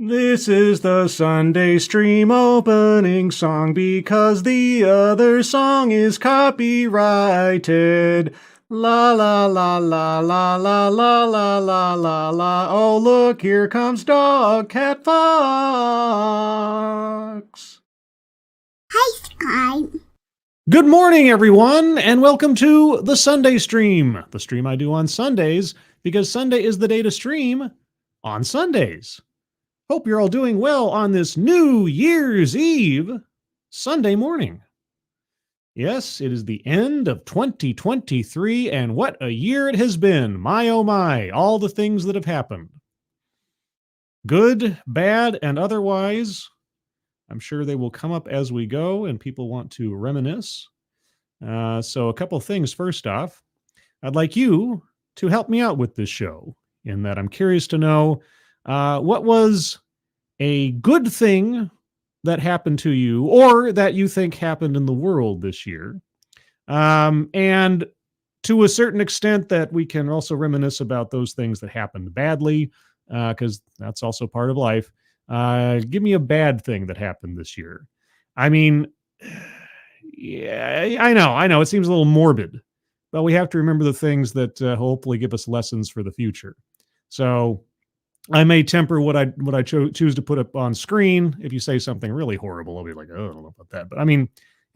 This is the Sunday stream opening song because the other song is copyrighted. La la la la la la la la la la la. Oh, look, here comes Dog Cat Fox. Hi, Sky. Good morning, everyone, and welcome to the Sunday stream. The stream I do on Sundays because Sunday is the day to stream on Sundays. Hope you're all doing well on this New Year's Eve Sunday morning. Yes, it is the end of 2023, and what a year it has been. My, oh my, all the things that have happened. Good, bad, and otherwise. I'm sure they will come up as we go, and people want to reminisce. So a couple things. First off, I'd like you to help me out with this show, in that I'm curious to know what was a good thing that happened to you or that you think happened in the world this year. And to a certain extent that we can also reminisce about those things that happened badly, because that's also part of life. Give me a bad thing that happened this year. I mean, yeah, I know. It seems a little morbid, but we have to remember the things that hopefully give us lessons for the future. So I may temper what I choose to put up on screen. If you say something really horrible, I'll be like, oh, I don't know about that. But I mean,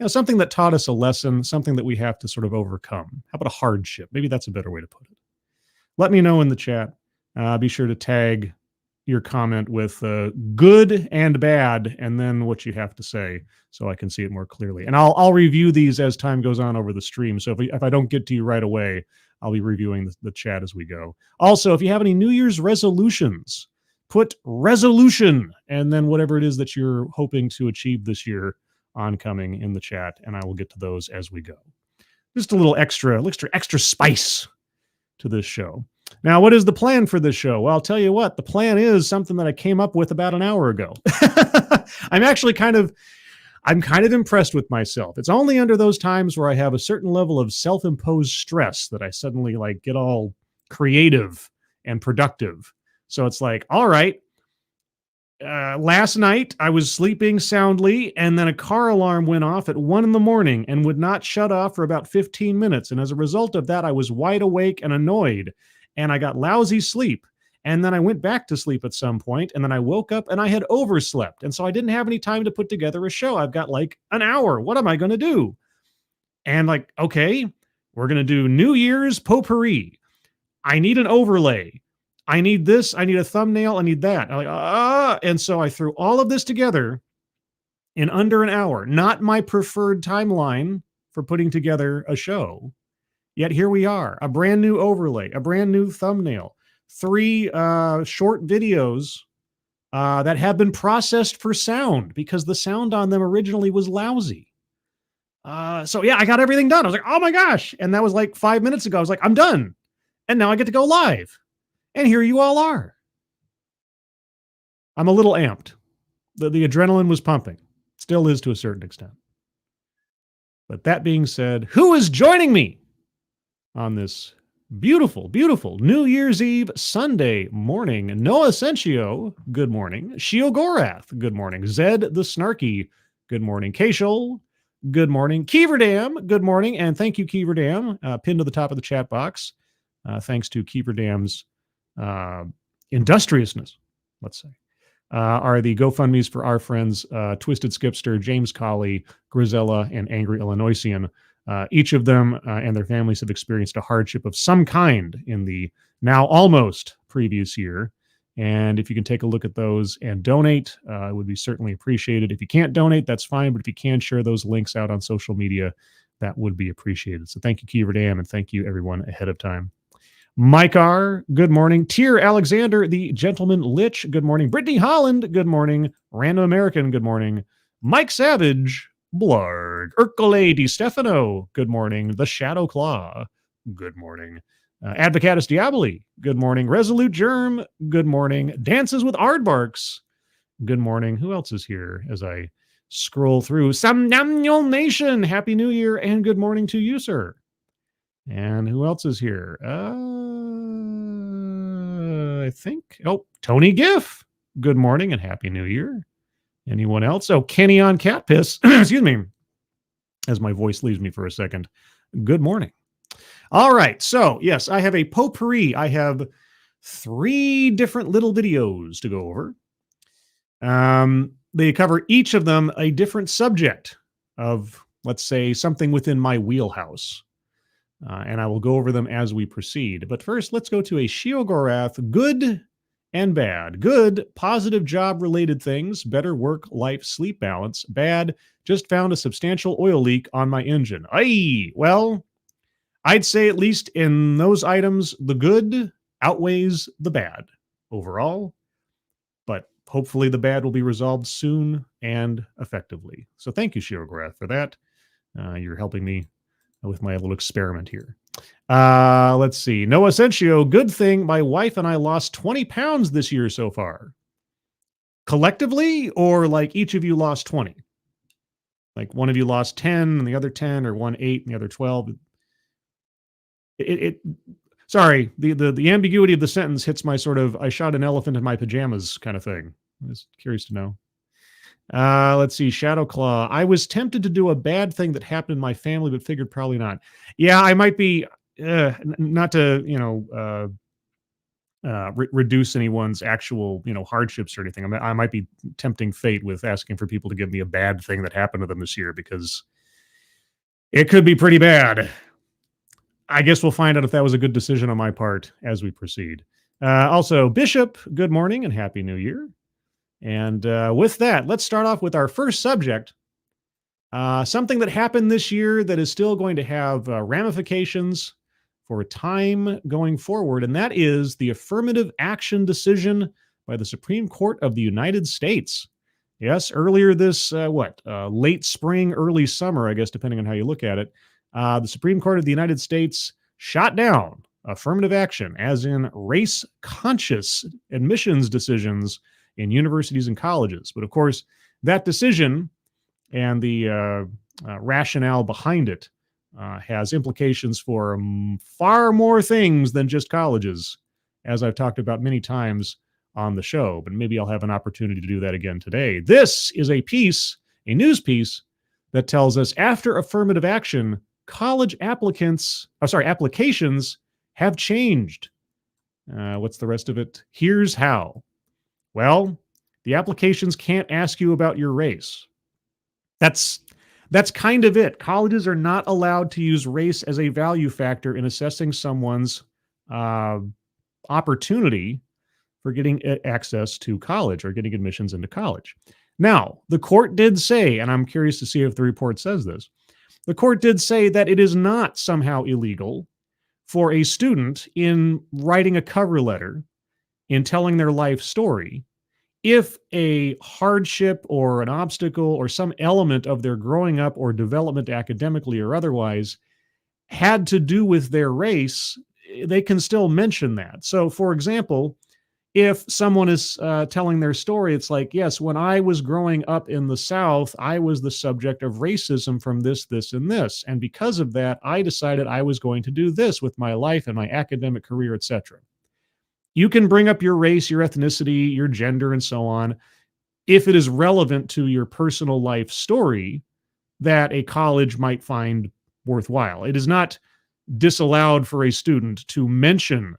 something that taught us a lesson, something that we have to sort of overcome. How about a hardship? Maybe that's a better way to put it. Let me know in the chat. Be sure to tag your comment with good and bad, and then what you have to say, so I can see it more clearly. And I'll review these as time goes on over the stream. So if I don't get to you right away, I'll be reviewing the chat as we go. Also, if you have any New Year's resolutions, put resolution and then whatever it is that you're hoping to achieve this year oncoming in the chat, and I will get to those as we go. Just a little extra spice to this show. Now, what is the plan for this show? Well, I'll tell you what, the plan is something that I came up with about an hour ago. I'm kind of impressed with myself. It's only under those times where I have a certain level of self-imposed stress that I suddenly get all creative and productive. So it's like, all right, last night I was sleeping soundly, and then a car alarm went off at 1 a.m. and would not shut off for about 15 minutes. And as a result of that, I was wide awake and annoyed, and I got lousy sleep. And then I went back to sleep at some point, and then I woke up and I had overslept. And so I didn't have any time to put together a show. I've got an hour. What am I going to do? And okay, we're going to do New Year's Potpourri. I need an overlay. I need this. I need a thumbnail. I need that. And so I threw all of this together in under an hour. Not my preferred timeline for putting together a show. Yet here we are, a brand new overlay, a brand new thumbnail, 3 short videos that have been processed for sound because the sound on them originally was lousy. So yeah, I got everything done. I was like, oh my gosh. And that was 5 minutes ago. I was like, I'm done. And now I get to go live. And here you all are. I'm a little amped. The adrenaline was pumping. Still is to a certain extent. But that being said, who is joining me on this beautiful, beautiful New Year's Eve Sunday morning? Noah Sencio, good morning. Shio Gorath, good morning. Zed the Snarky, good morning. Kashol, good morning. Keeverdam, good morning. And thank you, Keeverdam, pinned to the top of the chat box. Thanks to Keeverdam's industriousness, let's say, are the GoFundMes for our friends Twisted Skipster, James Colley, Grisella, and Angry Illinoisian. Each of them and their families have experienced a hardship of some kind in the now almost previous year. And if you can take a look at those and donate, it would be certainly appreciated. If you can't donate, that's fine. But if you can share those links out on social media, that would be appreciated. So thank you, Keeverdam, and thank you, everyone, ahead of time. Mike R., good morning. Tier Alexander, the Gentleman Lich, good morning. Brittany Holland, good morning. Random American, good morning. Mike Savage, Blarg. Urkele Di Stefano, good morning. The Shadow Claw, good morning. Advocatus Diaboli, good morning. Resolute Germ, good morning. Dances with Aardvarks, good morning. Who else is here as I scroll through? Samnamnul Nation, Happy New Year, and good morning to you, sir. And who else is here? I think, Tony Giff. Good morning and Happy New Year. Anyone else? Oh, Kenny on cat piss. Excuse me. As my voice leaves me for a second. Good morning. All right. So, yes, I have a potpourri. I have 3 different little videos to go over. They cover each of them a different subject of, let's say, something within my wheelhouse. And I will go over them as we proceed. But first, let's go to a Shiogorath good and bad. Good, positive job-related things, better work-life sleep balance. Bad, just found a substantial oil leak on my engine. Aye, well, I'd say at least in those items, the good outweighs the bad overall. But hopefully the bad will be resolved soon and effectively. So thank you, Shiogorath, for that. You're helping me with my little experiment here. Let's see. Noah Sentio, good thing my wife and I lost 20 pounds this year so far. Collectively, or like each of you lost 20? Like one of you lost 10 and the other 10, or one 8 and the other 12? Sorry, the ambiguity of the sentence hits my sort of I shot an elephant in my pajamas kind of thing. I was curious to know. Let's see. Shadowclaw. I was tempted to do a bad thing that happened in my family, but figured probably not. Yeah, I might be, not to, reduce anyone's actual, hardships or anything. I might be tempting fate with asking for people to give me a bad thing that happened to them this year, because it could be pretty bad. I guess we'll find out if that was a good decision on my part as we proceed. Also, Bishop, good morning and Happy New Year. And with that, let's start off with our first subject. Something that happened this year that is still going to have ramifications for time going forward, and that is the affirmative action decision by the Supreme Court of the United States. Yes, earlier this, late spring, early summer, I guess, depending on how you look at it, the Supreme Court of the United States shot down affirmative action, as in race-conscious admissions decisions in universities and colleges. But of course, that decision and the rationale behind it has implications for far more things than just colleges, as I've talked about many times on the show. But maybe I'll have an opportunity to do that again today. This is a news piece, that tells us after affirmative action, college applications have changed. What's the rest of it? Here's how. Well, the applications can't ask you about your race. That's kind of it. Colleges are not allowed to use race as a value factor in assessing someone's opportunity for getting access to college or getting admissions into college. Now, the court did say, and I'm curious to see if the report says this, the court did say that it is not somehow illegal for a student in writing a cover letter, in telling their life story, if a hardship or an obstacle or some element of their growing up or development academically or otherwise had to do with their race, they can still mention that. So, for example, if someone is telling their story, it's like, yes, when I was growing up in the South, I was the subject of racism from this, this, and this. And because of that, I decided I was going to do this with my life and my academic career, etc. You can bring up your race, your ethnicity, your gender, and so on, if it is relevant to your personal life story that a college might find worthwhile. It is not disallowed for a student to mention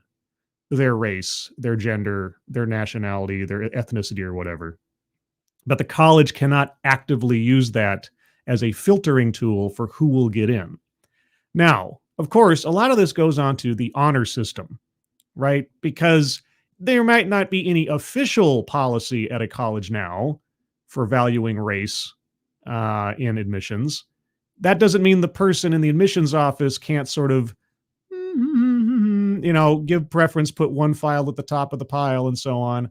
their race, their gender, their nationality, their ethnicity, or whatever. But the college cannot actively use that as a filtering tool for who will get in. Now, of course, a lot of this goes on to the honor system, right? Because there might not be any official policy at a college now for valuing race in admissions. That doesn't mean the person in the admissions office can't sort of, give preference, put one file at the top of the pile, and so on.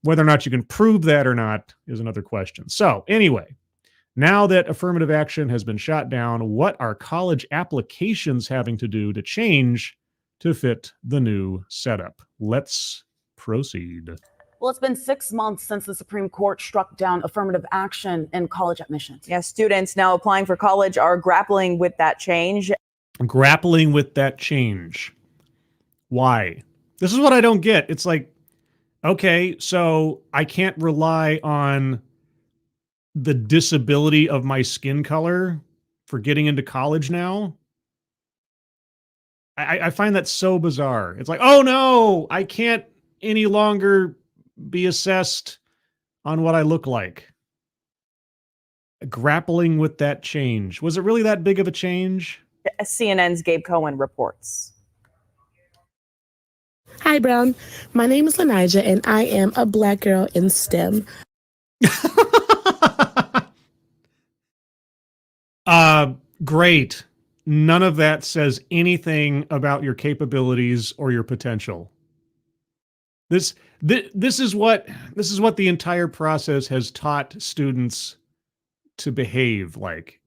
Whether or not you can prove that or not is another question. So anyway, now that affirmative action has been shot down, what are college applications having to do to change to fit the new setup? Let's proceed. Well, it's been 6 months since the Supreme Court struck down affirmative action in college admissions. Yes, students now applying for college are grappling with that change. Grappling with that change. Why? This is what I don't get. It's like, Okay, so I can't rely on the disability of my skin color for getting into college now. I find that so bizarre. It's like, oh no, I can't any longer be assessed on what I look like. Grappling with that change. Was it really that big of a change? CNN's Gabe Cohen reports. Hi, Brown. My name is Lanija, and I am a Black girl in STEM. Great. None of that says anything about your capabilities or your potential. This is what the entire process has taught students to behave like.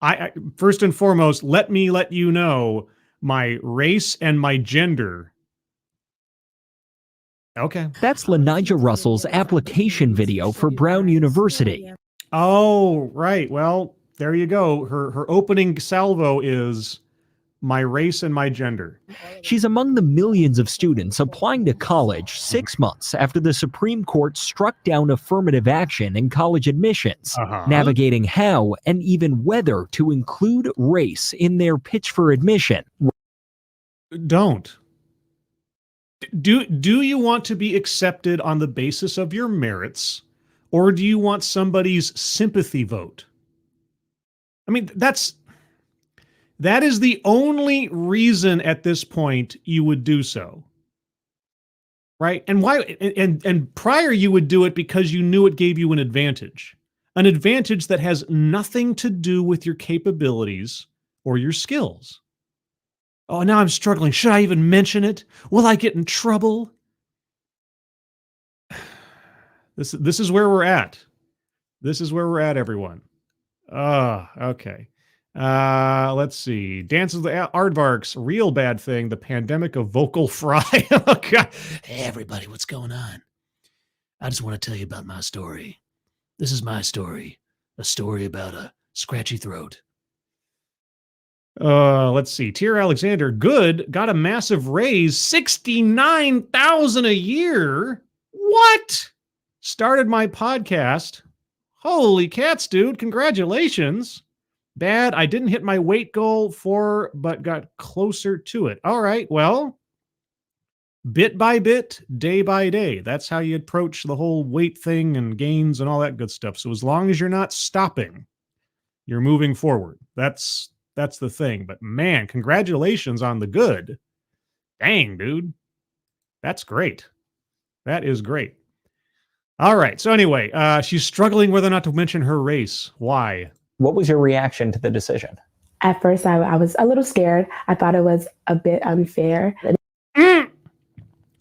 I first and foremost, let me let you know my race and my gender. Okay. That's Lanija Russell's application video for Brown University. Oh, right. Well, there you go. Her opening salvo is my race and my gender. She's among the millions of students applying to college 6 months after the Supreme Court struck down affirmative action in college admissions, navigating how and even whether to include race in their pitch for admission. Don't. Do you want to be accepted on the basis of your merits, or do you want somebody's sympathy vote? I mean, that is the only reason at this point you would do so. Right? And why and prior you would do it because you knew it gave you an advantage that has nothing to do with your capabilities or your skills. Oh, now I'm struggling. Should I even mention it? Will I get in trouble? This is where we're at. This is where we're at, everyone. Okay. Let's see. Dance of the Aardvarks, real bad thing. The pandemic of vocal fry. Oh, God. Hey, everybody, what's going on? I just want to tell you about my story. This is my story. A story about a scratchy throat. Let's see. Tier Alexander, good. Got a massive raise. 69,000 a year. What? Started my podcast. Holy cats, dude. Congratulations. Bad. I didn't hit my weight goal but got closer to it. All right. Well, bit by bit, day by day. That's how you approach the whole weight thing and gains and all that good stuff. So as long as you're not stopping, you're moving forward. That's the thing. But man, congratulations on the good. Dang, dude. That's great. That is great. All right. So anyway, she's struggling whether or not to mention her race. Why? What was your reaction to the decision? At first, I was a little scared. I thought it was a bit unfair.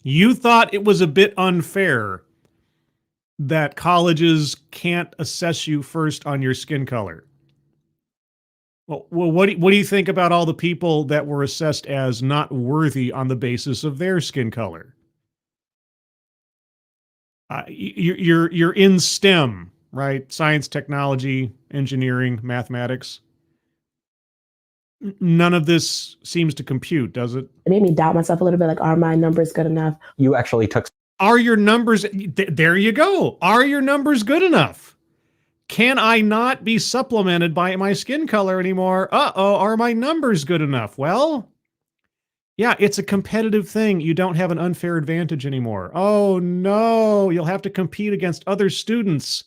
You thought it was a bit unfair that colleges can't assess you first on your skin color. Well, what do you think about all the people that were assessed as not worthy on the basis of their skin color? You're in STEM, right? Science, technology, engineering, mathematics. None of this seems to compute, does it? It made me doubt myself a little bit, like, are my numbers good enough? You actually took... Are your numbers... There you go. Are your numbers good enough? Can I not be supplemented by my skin color anymore? Uh-oh, are my numbers good enough? Well, yeah, it's a competitive thing. You don't have an unfair advantage anymore. Oh, no. You'll have to compete against other students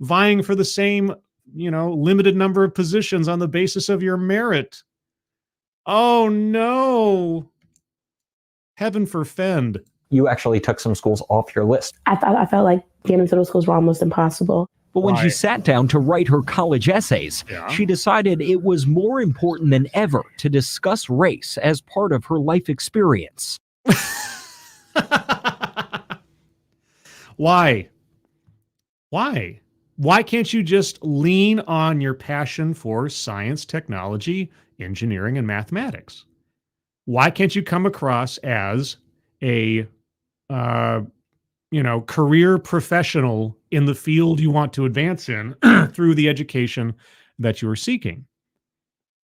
vying for the same, limited number of positions on the basis of your merit. Oh, no. Heaven forfend. You actually took some schools off your list. I felt like getting into those schools were almost impossible. But when she sat down to write her college essays, she decided it was more important than ever to discuss race as part of her life experience. Why? Why can't you just lean on your passion for science, technology, engineering, and mathematics? Why can't you come across as a career professional in the field you want to advance in through the education that you are seeking?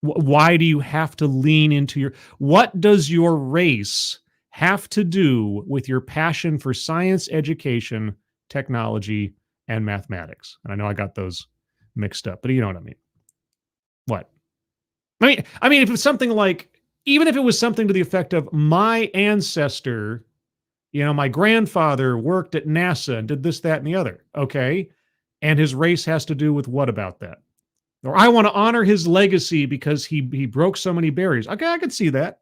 Why do you have to lean into what does your race have to do with your passion for science, education, technology, and mathematics? And I know I got those mixed up, but you know what I mean. What? I mean, if it's something like, even if it was something to the effect of my ancestor, my grandfather worked at NASA and did this, that, and the other. Okay. And his race has to do with what about that? Or I want to honor his legacy because he broke so many barriers. Okay, I could see that.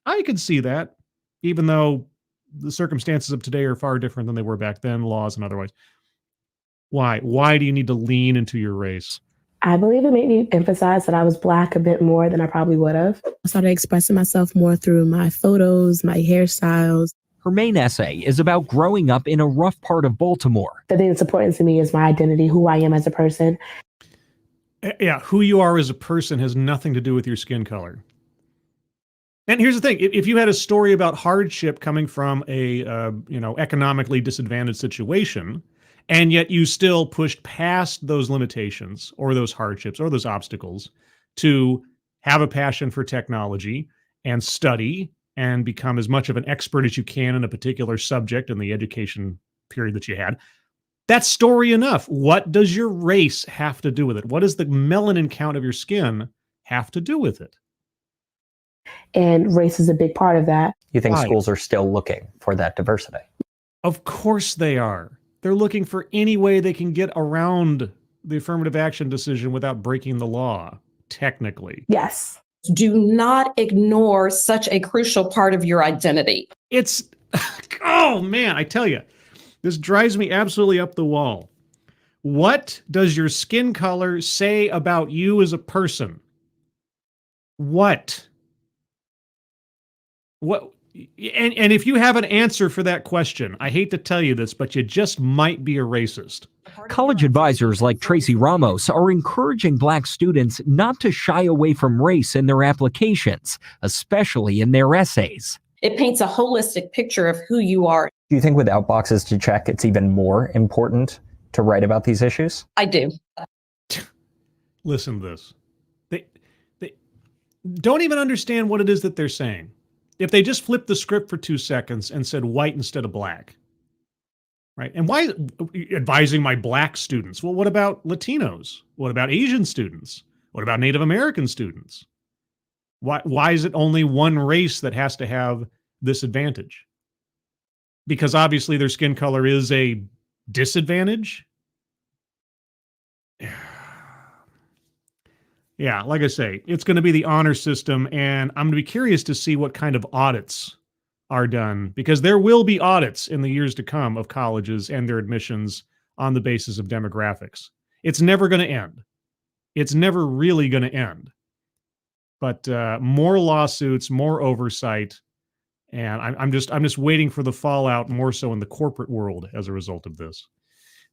I could see that, even though the circumstances of today are far different than they were back then, laws and otherwise. Why? Why do you need to lean into your race? I believe it made me emphasize that I was Black a bit more than I probably would have. I started expressing myself more through my photos, my hairstyles. Her main essay is about growing up in a rough part of Baltimore. The thing that's important to me is my identity, who I am as a person. Yeah, who you are as a person has nothing to do with your skin color. And here's the thing: if you had a story about hardship coming from a economically disadvantaged situation, and yet you still pushed past those limitations or those hardships or those obstacles to have a passion for technology and study and become as much of an expert as you can in a particular subject in the education period that you had, that's story enough. What does your race have to do with it? What does the melanin count of your skin have to do with it? And race is a big part of that. You think Why? schools are still looking for that diversity? Of course they are. They're looking for any way they can get around the affirmative action decision without breaking the law, technically. Yes. Do not ignore such a crucial part of your identity. It's, oh man, I tell you, this drives me absolutely up the wall. What does your skin color say about you as a person? What? And if you have an answer for that question, I hate to tell you this, but you just might be a racist. College advisors like Tracy Ramos are encouraging Black students not to shy away from race in their applications, especially in their essays. It paints a holistic picture of who you are. Do you think without boxes to check, it's even more important to write about these issues? I do. Listen to this. They don't even understand what it is that they're saying. If they just flipped the script for 2 seconds and said white instead of Black, right? And why advising my Black students? Well, what about Latinos? What about Asian students? What about Native American students? Why is it only one race that has to have this advantage? Because obviously their skin color is a disadvantage. Yeah, like I say, it's going to be the honor system, and I'm going to be curious to see what kind of audits are done, because there will be audits in the years to come of colleges and their admissions on the basis of demographics. It's never going to end. It's never really going to end. But more lawsuits, more oversight, and I'm just waiting for the fallout more so in the corporate world as a result of this.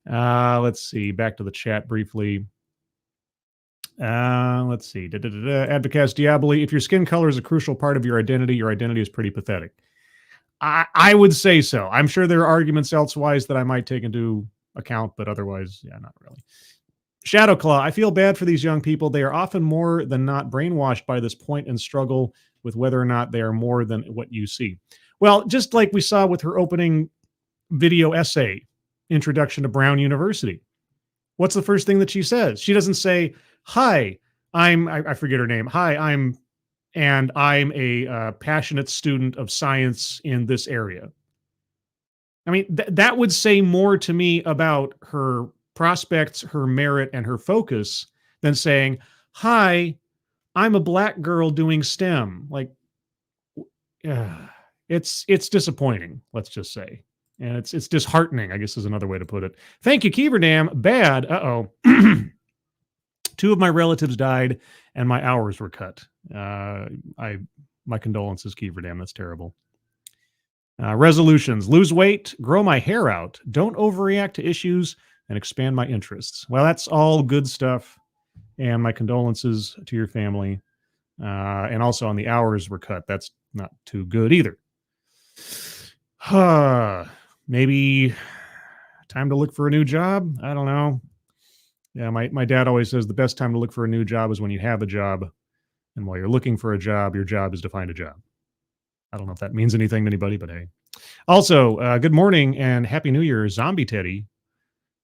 Let's see, back to the chat briefly. Let's see. Advocast Diaboli, if your skin color is a crucial part of your identity is pretty pathetic. I would say so. I'm sure there are arguments elsewise that I might take into account, but otherwise, yeah, not really. Shadowclaw, I feel bad for these young people. They are often more than not brainwashed by this point and struggle with whether or not they are more than what you see. Well, just like we saw with her opening video essay, Introduction to Brown University. What's the first thing that she says? She doesn't say, hi, I forget her name. Hi, I'm a passionate student of science in this area. I mean, that would say more to me about her prospects, her merit, and her focus than saying, hi, I'm a Black girl doing STEM. Like, it's disappointing, let's just say. And it's disheartening, I guess is another way to put it. Thank you, Keeverdam. Bad. Uh-oh. 2 of my relatives died and my hours were cut. My condolences, Keeverdam. That's terrible. Resolutions: lose weight, grow my hair out, don't overreact to issues, and expand my interests. Well, that's all good stuff. And my condolences to your family. And also on the hours were cut. That's not too good either. Maybe time to look for a new job. I don't know. Yeah, my dad always says the best time to look for a new job is when you have a job. And while you're looking for a job, your job is to find a job. I don't know if that means anything to anybody, but hey. Also, good morning and Happy New Year, Zombie Teddy.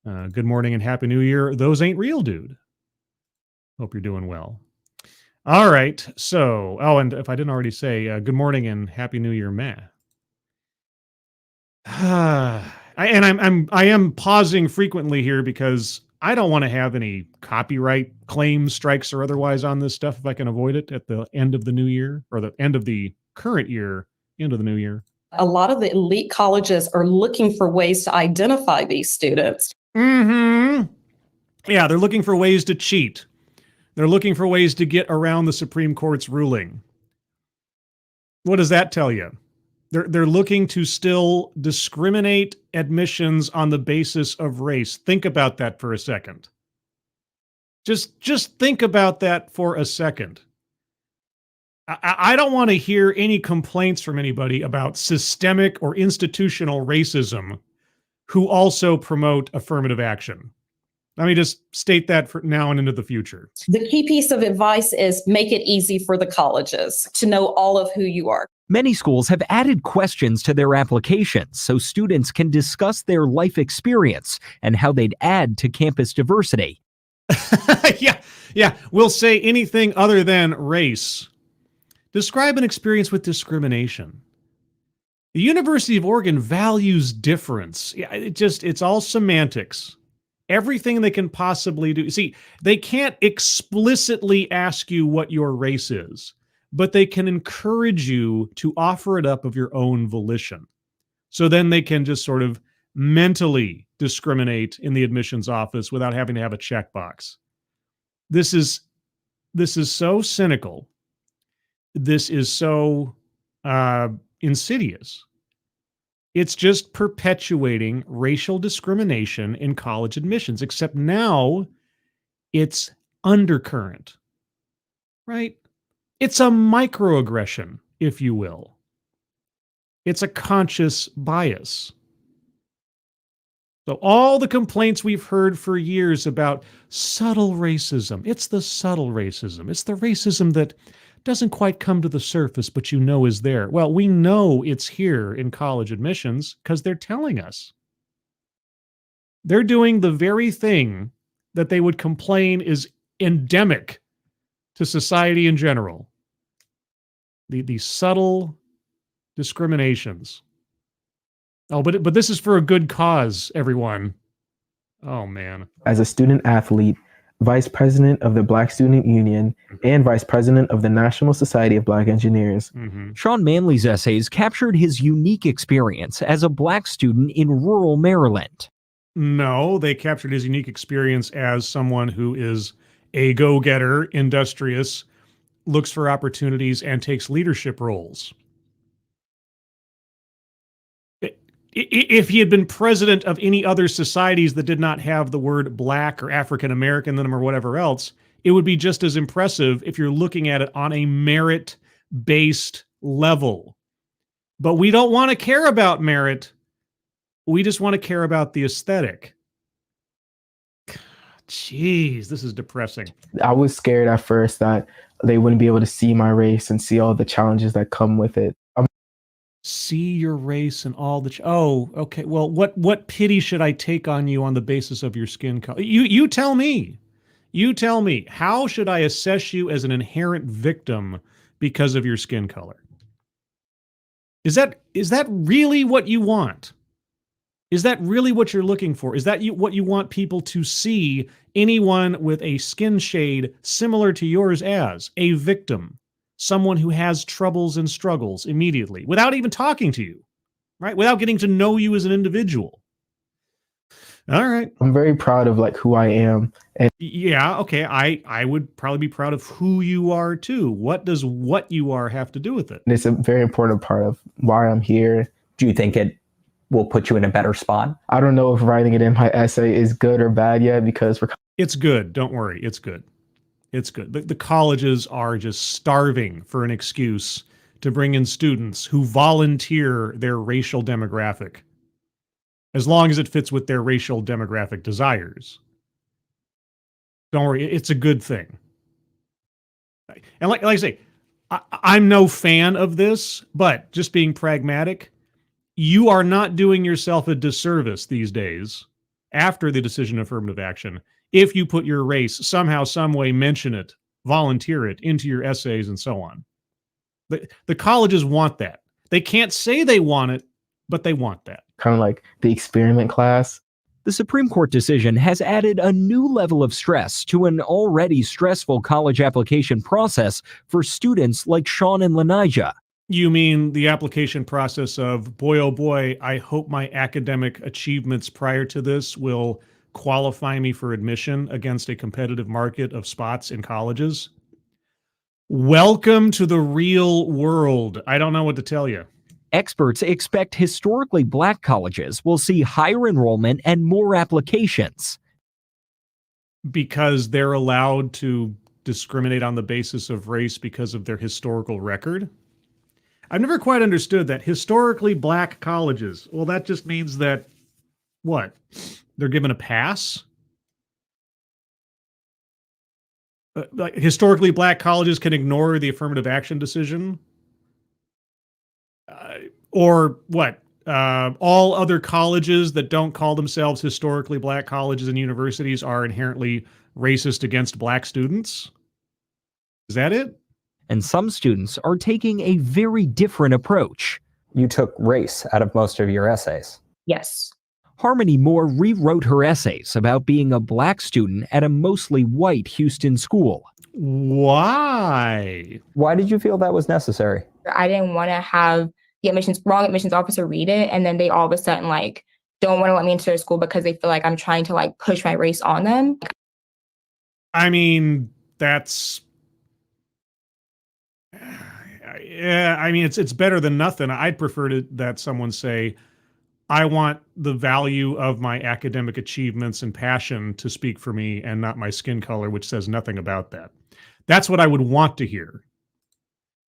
Good morning and Happy New Year, Those Ain't Real Dude. Hope you're doing well. All right. So, and if I didn't already say, good morning and Happy New Year, Meh. I am pausing frequently here because I don't want to have any copyright claims, strikes, or otherwise on this stuff if I can avoid it at the end of the new year, or the end of the current year into the new year. A lot of the elite colleges are looking for ways to identify these students. Mm-hmm. Yeah, they're looking for ways to cheat. They're looking for ways to get around the Supreme Court's ruling. What does that tell you? They're looking to still discriminate admissions on the basis of race. Think about that for a second. Just think about that for a second. I don't want to hear any complaints from anybody about systemic or institutional racism who also promote affirmative action. Let me just state that for now and into the future. The key piece of advice is make it easy for the colleges to know all of who you are. Many schools have added questions to their applications so students can discuss their life experience and how they'd add to campus diversity. Yeah. We'll say anything other than race. Describe an experience with discrimination. The University of Oregon values difference. Yeah, it's all semantics. Everything they can possibly do. See, they can't explicitly ask you what your race is, but they can encourage you to offer it up of your own volition. So then they can just sort of mentally discriminate in the admissions office without having to have a checkbox. This is so cynical. This is so insidious. It's just perpetuating racial discrimination in college admissions, except now it's undercurrent, right? It's a microaggression, if you will. It's a conscious bias. So all the complaints we've heard for years about subtle racism, it's the subtle racism. It's the racism that doesn't quite come to the surface, but you know is there. Well, we know it's here in college admissions because they're telling us. They're doing the very thing that they would complain is endemic to society in general. The subtle discriminations. Oh, but this is for a good cause, everyone. Oh, man. As a student athlete, Vice President of the Black Student Union, and Vice President of the National Society of Black Engineers. Sean Manley's essays captured his unique experience as a Black student in rural Maryland. No, they captured his unique experience as someone who is a go-getter, industrious, looks for opportunities, and takes leadership roles. If he had been president of any other societies that did not have the word Black or African American in them or whatever else, it would be just as impressive if you're looking at it on a merit-based level. But we don't want to care about merit. We just want to care about the aesthetic. Jeez, this is depressing. I was scared at first that they wouldn't be able to see my race and see all the challenges that come with it. See your race and all the... Oh, okay. Well, what pity should I take on you on the basis of your skin color? You tell me. You tell me. How should I assess you as an inherent victim because of your skin color? Is that really what you want? Is that really what you're looking for? Is that what you want people to see anyone with a skin shade similar to yours as? A victim. Someone who has troubles and struggles immediately without even talking to you, right? Without getting to know you as an individual. All right. I'm very proud of who I am. And yeah, okay. I would probably be proud of who you are too. What does what you are have to do with it? It's a very important part of why I'm here. Do you think it will put you in a better spot? I don't know if writing it in my essay is good or bad yet because it's good. Don't worry. It's good. It's good. The colleges are just starving for an excuse to bring in students who volunteer their racial demographic, as long as it fits with their racial demographic desires. Don't worry, it's a good thing. And like I say, I'm no fan of this, but just being pragmatic, you are not doing yourself a disservice these days after the decision of affirmative action if you put your race somehow, some way, mention it, volunteer it into your essays and so on. The colleges want that. They can't say they want it, but they want that. Kind of like the experiment class. The Supreme Court decision has added a new level of stress to an already stressful college application process for students like Sean and Lanija. You mean the application process of, boy, oh boy, I hope my academic achievements prior to this will qualify me for admission against a competitive market of spots in colleges? Welcome to the real world. I don't know what to tell you. Experts expect historically black colleges will see higher enrollment and more applications. Because they're allowed to discriminate on the basis of race because of their historical record? I've never quite understood that. Historically black colleges. Well, that just means that, what? They're given a pass? Like historically black colleges can ignore the affirmative action decision? Or what? All other colleges that don't call themselves historically black colleges and universities are inherently racist against black students? Is that it? And some students are taking a very different approach. You took race out of most of your essays. Yes. Harmony Moore rewrote her essays about being a black student at a mostly white Houston school. Why? Why did you feel that was necessary? I didn't want to have the wrong admissions officer read it, and then they all of a sudden don't want to let me into their school because they feel like I'm trying to push my race on them. I mean, that's it's better than nothing. I'd prefer that someone say, I want the value of my academic achievements and passion to speak for me and not my skin color, which says nothing about that. That's what I would want to hear.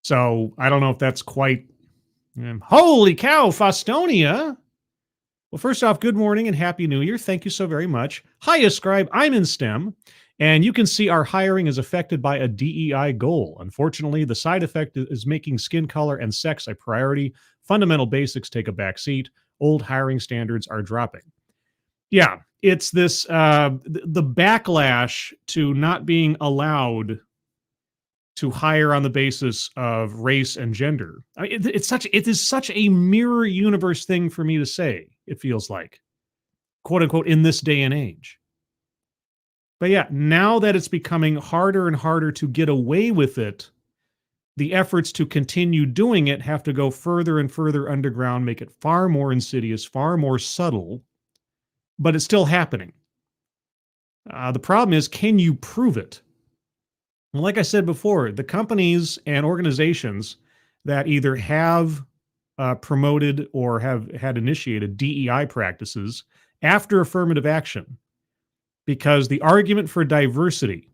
So I don't know if that's quite... Holy cow, Fostonia! Well, first off, good morning and Happy New Year. Thank you so very much. Hiya, Scribe. I'm in STEM, and you can see our hiring is affected by a DEI goal. Unfortunately, the side effect is making skin color and sex a priority. Fundamental basics take a back seat. Old hiring standards are dropping. Yeah, it's this, the backlash to not being allowed to hire on the basis of race and gender. I mean, it is such a mirror universe thing for me to say, it feels like, quote unquote, in this day and age. But yeah, now that it's becoming harder and harder to get away with it, the efforts to continue doing it have to go further and further underground, make it far more insidious, far more subtle, but it's still happening. The problem is, can you prove it? Well, like I said before, the companies and organizations that either have promoted or have had initiated DEI practices after affirmative action, because the argument for diversity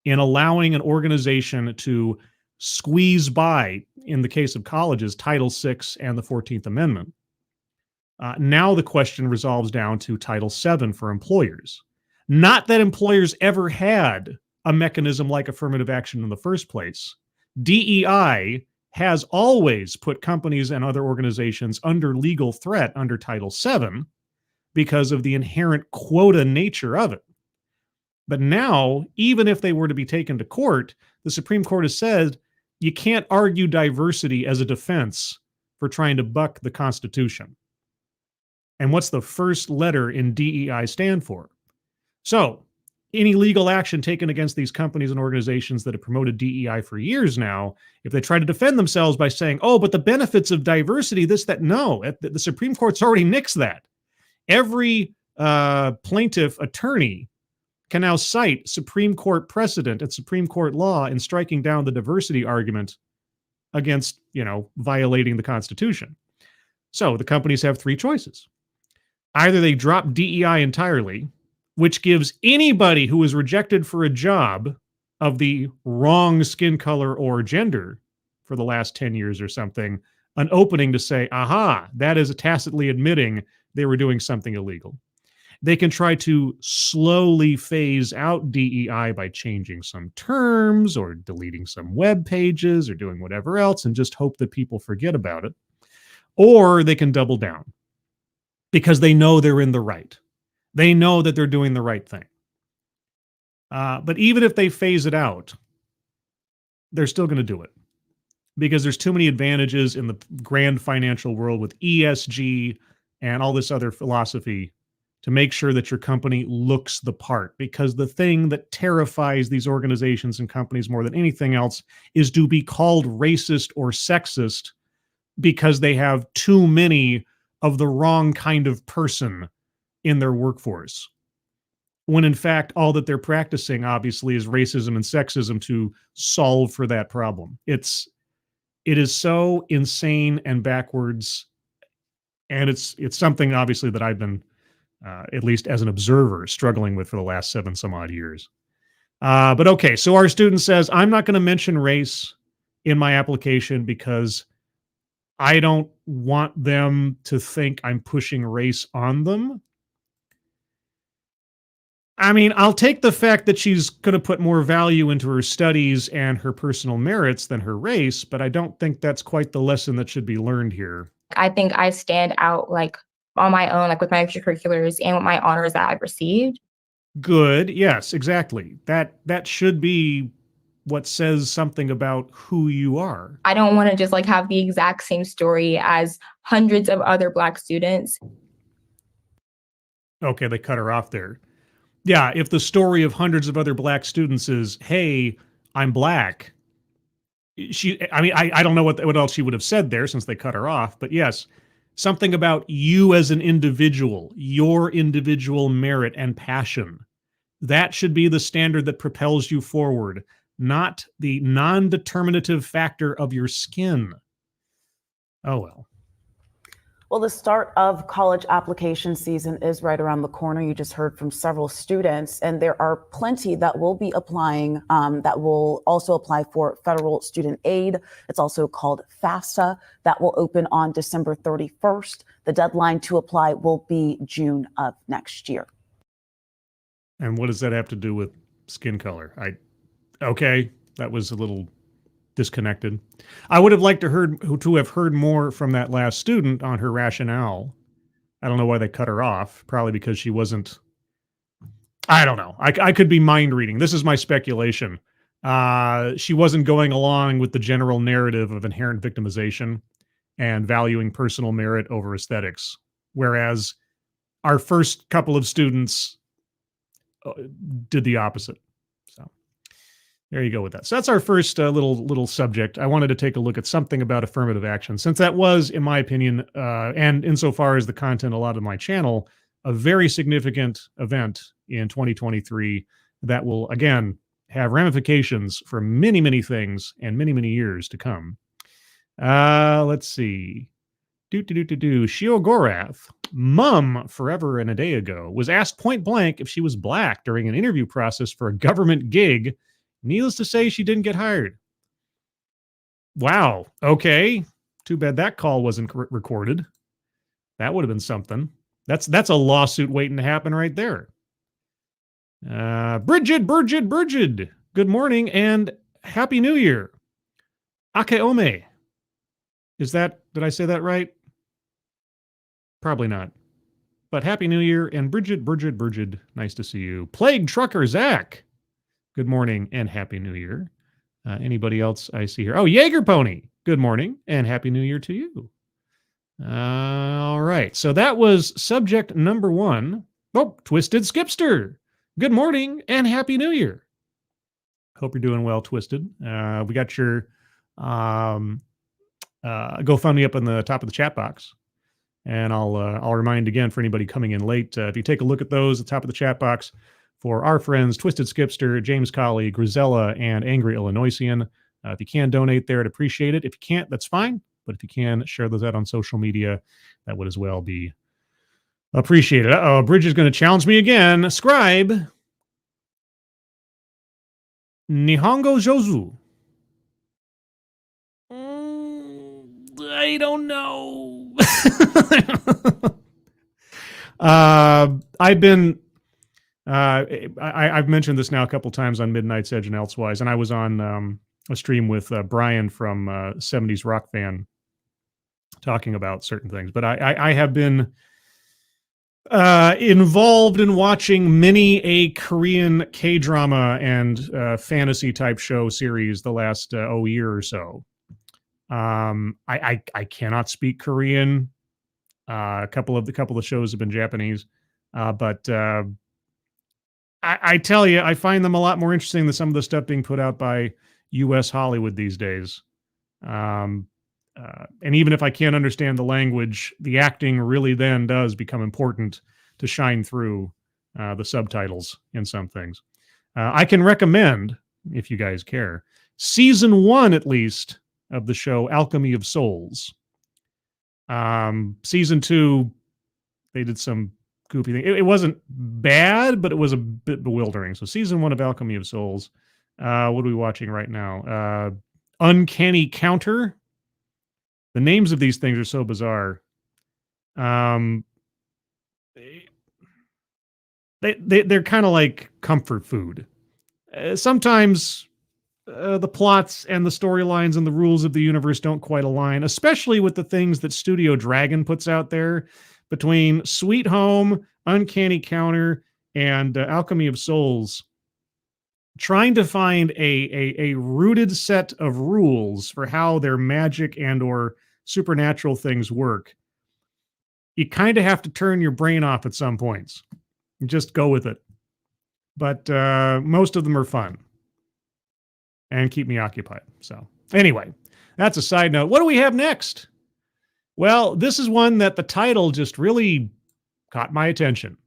in allowing an organization to squeeze by, in the case of colleges, Title VI and the 14th Amendment. Now the question resolves down to Title VII for employers. Not that employers ever had a mechanism like affirmative action in the first place. DEI has always put companies and other organizations under legal threat under Title VII because of the inherent quota nature of it. But now, even if they were to be taken to court, the Supreme Court has said you can't argue diversity as a defense for trying to buck the Constitution. And what's the first letter in DEI stand for? So, any legal action taken against these companies and organizations that have promoted DEI for years now, if they try to defend themselves by saying, oh, but the benefits of diversity, this, that, no, the Supreme Court's already nixed that. Every plaintiff attorney can now cite Supreme Court precedent and Supreme Court law in striking down the diversity argument against, violating the Constitution. So the companies have three choices. Either they drop DEI entirely, which gives anybody who is rejected for a job of the wrong skin color or gender for the last 10 years or something, an opening to say, aha, that is tacitly admitting they were doing something illegal. They can try to slowly phase out DEI by changing some terms or deleting some web pages or doing whatever else and just hope that people forget about it. Or they can double down because they know they're in the right. They know that they're doing the right thing. But even if they phase it out, they're still going to do it because there's too many advantages in the grand financial world with ESG and all this other philosophy to make sure that your company looks the part. Because the thing that terrifies these organizations and companies more than anything else is to be called racist or sexist because they have too many of the wrong kind of person in their workforce. When in fact, all that they're practicing, obviously, is racism and sexism to solve for that problem. It is so insane and backwards. And it's something, obviously, that I've been, at least as an observer, struggling with for the last 7 some odd years. But okay, so our student says, I'm not going to mention race in my application because I don't want them to think I'm pushing race on them. I mean, I'll take the fact that she's going to put more value into her studies and her personal merits than her race, but I don't think that's quite the lesson that should be learned here. I think I stand out like on my own, like with my extracurriculars and with my honors that I've received. Good. Yes, exactly. That should be what says something about who you are. I don't want to just like have the exact same story as hundreds of other Black students. Okay, they cut her off there. Yeah, if the story of hundreds of other Black students is, hey, I'm Black, I don't know what else she would have said there since they cut her off, but yes, something about you as an individual, your individual merit and passion. That should be the standard that propels you forward, not the non-determinative factor of your skin. Oh, well. Well, the start of college application season is right around the corner. You just heard from several students, and there are plenty that will be applying that will also apply for federal student aid. It's also called FAFSA. That will open on December 31st. The deadline to apply will be June of next year. And what does that have to do with skin color? Okay, that was a little disconnected. I would have liked to have heard more from that last student on her rationale. I don't know why they cut her off. Probably because she wasn't. I don't know. I could be mind reading. This is my speculation. She wasn't going along with the general narrative of inherent victimization and valuing personal merit over aesthetics, whereas our first couple of students did the opposite. So there you go with that. So that's our first little subject. I wanted to take a look at something about affirmative action, since that was, in my opinion, and insofar as the content a lot of my channel, a very significant event in 2023 that will, again, have ramifications for many, many things and many, many years to come. Let's see. Shio Gorath, mom forever and a day ago, was asked point blank if she was Black during an interview process for a government gig. Needless to say, she didn't get hired. Wow. Okay. Too bad that call wasn't recorded. That would have been something. That's a lawsuit waiting to happen right there. Bridget. Good morning and Happy New Year. Akeome. Did I say that right? Probably not. But Happy New Year and Bridget. Nice to see you. Plague Trucker Zach. Good morning and Happy New Year. Anybody else I see here? Oh, Jaeger Pony. Good morning and Happy New Year to you. All right. So that was subject number 1. Oh, Twisted Skipster. Good morning and Happy New Year. Hope you're doing well, Twisted. We got your GoFundMe up on the top of the chat box. And I'll remind again for anybody coming in late, if you take a look at those at the top of the chat box, for our friends Twisted Skipster, James Colley, Grisella, and Angry Illinoisian. If you can donate there, I'd appreciate it. If you can't, that's fine. But if you can, share those out on social media. That would as well be appreciated. Uh-oh, Bridge is going to challenge me again. Scribe. Nihongo Jozu. I don't know. I've been, I've mentioned this now a couple times on Midnight's Edge and elsewise, and I was on a stream with Brian from 70s Rock Fan talking about certain things. But I have been involved in watching many a Korean K-drama and fantasy type show series the last year or so. I cannot speak Korean. A couple of shows have been Japanese, but I tell you, I find them a lot more interesting than some of the stuff being put out by U.S. Hollywood these days. And even if I can't understand the language, the acting really then does become important to shine through the subtitles in some things. I can recommend, if you guys care, season 1 at least of the show Alchemy of Souls. Season 2, they did some goofy thing. It wasn't bad, but it was a bit bewildering. So season 1 of Alchemy of Souls. What are we watching right now? Uncanny Counter. The names of these things are so bizarre. They're kind of like comfort food. Sometimes the plots and the storylines and the rules of the universe don't quite align, especially with the things that Studio Dragon puts out there. Between Sweet Home, Uncanny Counter, and Alchemy of Souls, trying to find a rooted set of rules for how their magic and or supernatural things work, you kind of have to turn your brain off at some points and just go with it. But most of them are fun and keep me occupied. So anyway, that's a side note. What do we have next? Well, this is one that the title just really caught my attention.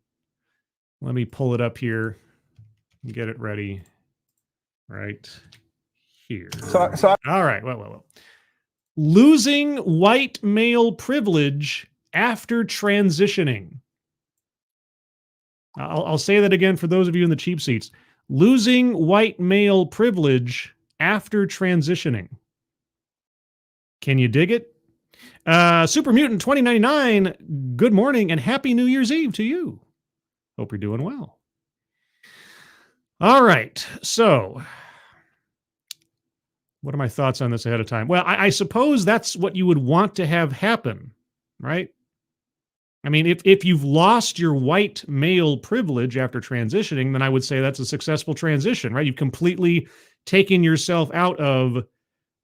Let me pull it up here and get it ready right here. All right. Well. Losing white male privilege after transitioning. I'll say that again for those of you in the cheap seats. Losing white male privilege after transitioning. Can you dig it? Super Mutant 2099, good morning and happy New Year's Eve to you. Hope you're doing well. All right, so what are my thoughts on this ahead of time? Well, I suppose that's what you would want to have happen, right? I mean, if you've lost your white male privilege after transitioning, then I would say that's a successful transition, right? You've completely taken yourself out of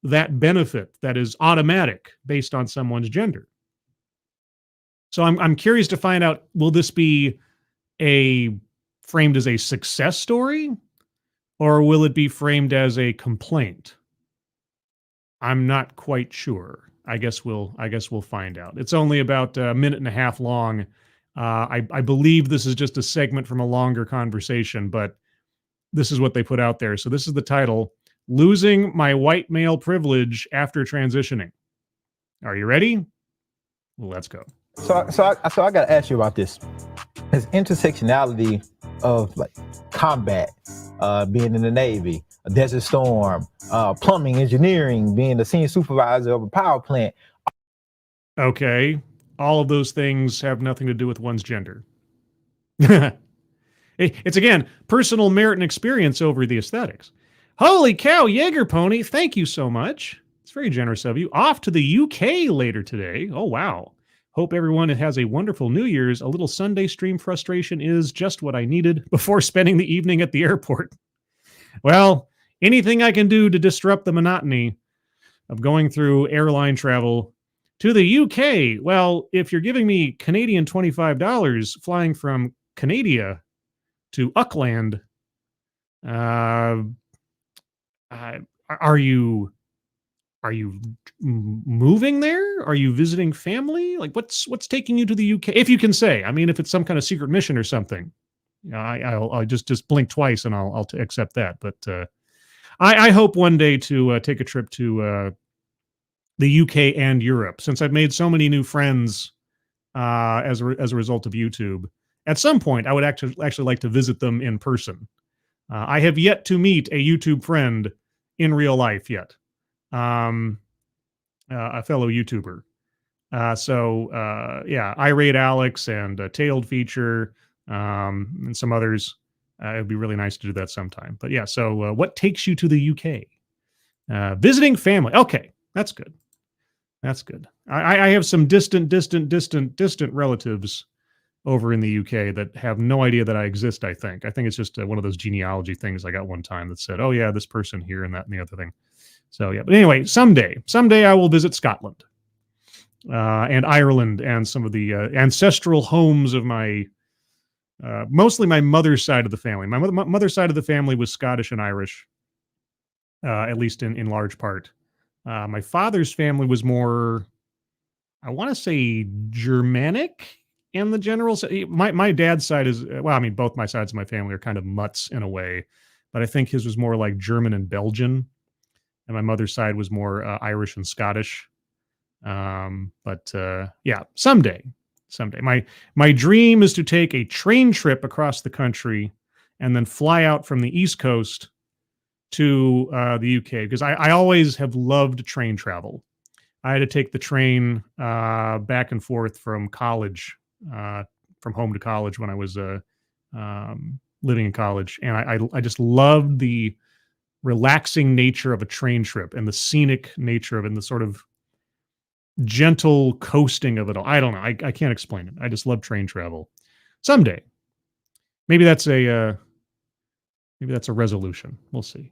that benefit that is automatic based on someone's gender. So I'm curious to find out, will this be framed as a success story, or will it be framed as a complaint? I'm not quite sure. I guess we'll find out. It's only about a minute and a half long. I believe this is just a segment from a longer conversation, but this is what they put out there. So this is the title: Losing My White Male Privilege After Transitioning. Are you ready? Well, let's go. So I got to ask you about this. Is intersectionality of like combat, being in the Navy, a Desert Storm, plumbing, engineering, being the senior supervisor of a power plant. Okay. All of those things have nothing to do with one's gender. It's, again, personal merit and experience over the aesthetics. Holy cow, Jaeger Pony, thank you so much. It's very generous of you. Off to the UK later today. Oh, wow. Hope everyone has a wonderful New Year's. A little Sunday stream frustration is just what I needed before spending the evening at the airport. Well, anything I can do to disrupt the monotony of going through airline travel to the UK. Well, if you're giving me Canadian $25 flying from Canada to Auckland, are you moving there? Are you visiting family? Like, what's taking you to the UK? If you can say, I mean, if it's some kind of secret mission or something, I'll just blink twice and I'll accept that. But I hope one day to take a trip to the UK and Europe, since I've made so many new friends as a result of YouTube. At some point, I would actually like to visit them in person. I have yet to meet a YouTube friend in real life yet. A fellow YouTuber. Yeah, Irate Alex and Tailed Feature, and some others. It would be really nice to do that sometime. But yeah, so what takes you to the UK? Visiting family. Okay, that's good. That's good. I have some distant relatives over in the UK that have no idea that I exist, I think. I think it's just one of those genealogy things I got one time that said, oh yeah, this person here and that and the other thing. So yeah, but anyway, someday I will visit Scotland and Ireland and some of the ancestral homes of my, mostly my mother's side of the family. My mother's side of the family was Scottish and Irish, at least in large part. My father's family was more, I want to say, Germanic in the general. My dad's side is, well, I mean, both my sides of my family are kind of mutts in a way, but I think his was more like German and Belgian, and my mother's side was more Irish and Scottish. But yeah, someday. My dream is to take a train trip across the country and then fly out from the East Coast to the UK, because I always have loved train travel. I had to take the train back and forth from college, from home to college when I was living in college. And I just loved the relaxing nature of a train trip and the scenic nature of it and the sort of gentle coasting of it all. I don't know. I can't explain it. I just love train travel. Someday. Maybe that's a resolution. We'll see.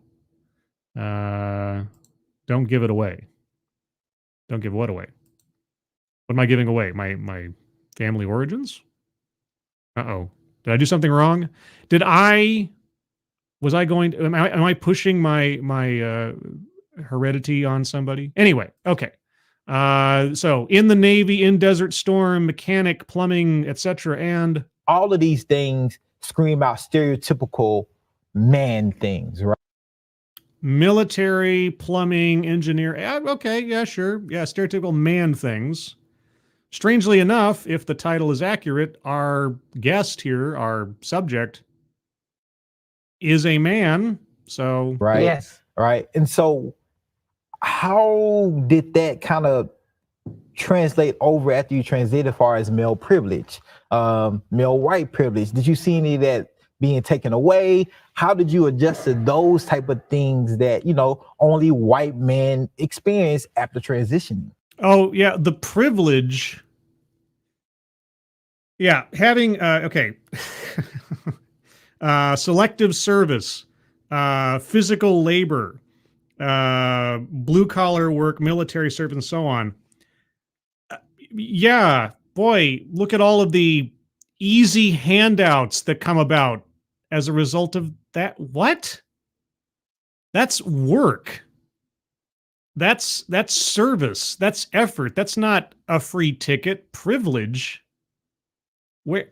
Don't give it away. Don't give what away? What am I giving away? My family origins? Uh-oh. Did I do something wrong? Was I going to, am I pushing my heredity on somebody? Anyway, okay. So in the Navy, in Desert Storm, mechanic, plumbing, etc., and all of these things scream out stereotypical man things, right? Military, plumbing, engineer. Okay, yeah, sure. Yeah, stereotypical man things. Strangely enough, if the title is accurate, our guest here, our subject, is a man. So right. Yes. Right. And so how did that kind of translate over after you transited as far as male privilege, male white privilege? Did you see any of that being taken away? How did you adjust to those type of things that, you know, only white men experience after transitioning? Oh, yeah, the privilege. Yeah, having, okay. Selective service, physical labor, blue collar work, military service, and so on. Yeah, boy, look at all of the easy handouts that come about as a result of that. What? That's work. That's service. That's effort. That's not a free ticket. Privilege. Where?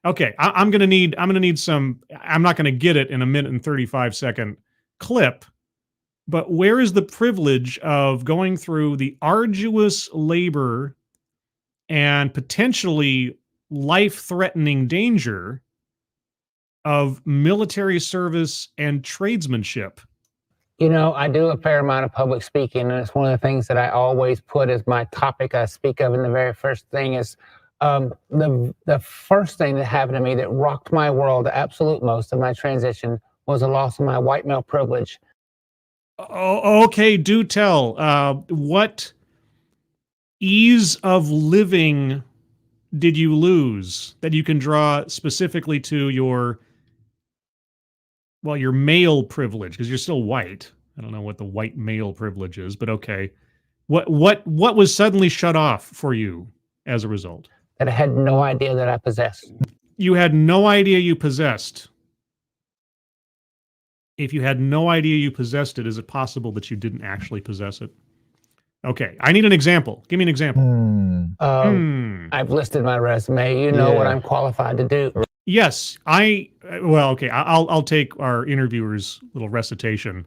Okay, I'm gonna need some. I'm not gonna get it in a minute and 35-second clip. But where is the privilege of going through the arduous labor and potentially life-threatening danger of military service and tradesmanship? You know, I do a fair amount of public speaking, and it's one of the things that I always put as my topic I speak of. And the very first thing is the first thing that happened to me that rocked my world the absolute most of my transition was the loss of my white male privilege. Oh, okay, do tell. What ease of living did you lose that you can draw specifically to your male privilege, because you're still white. I don't know what the white male privilege is, but okay. What was suddenly shut off for you as a result? That I had no idea that I possessed. You had no idea you possessed. If you had no idea you possessed it, is it possible that you didn't actually possess it? Okay, I need an example. Give me an example. I've listed my resume. You know what I'm qualified to do. Yes, okay, I'll take our interviewer's little recitation.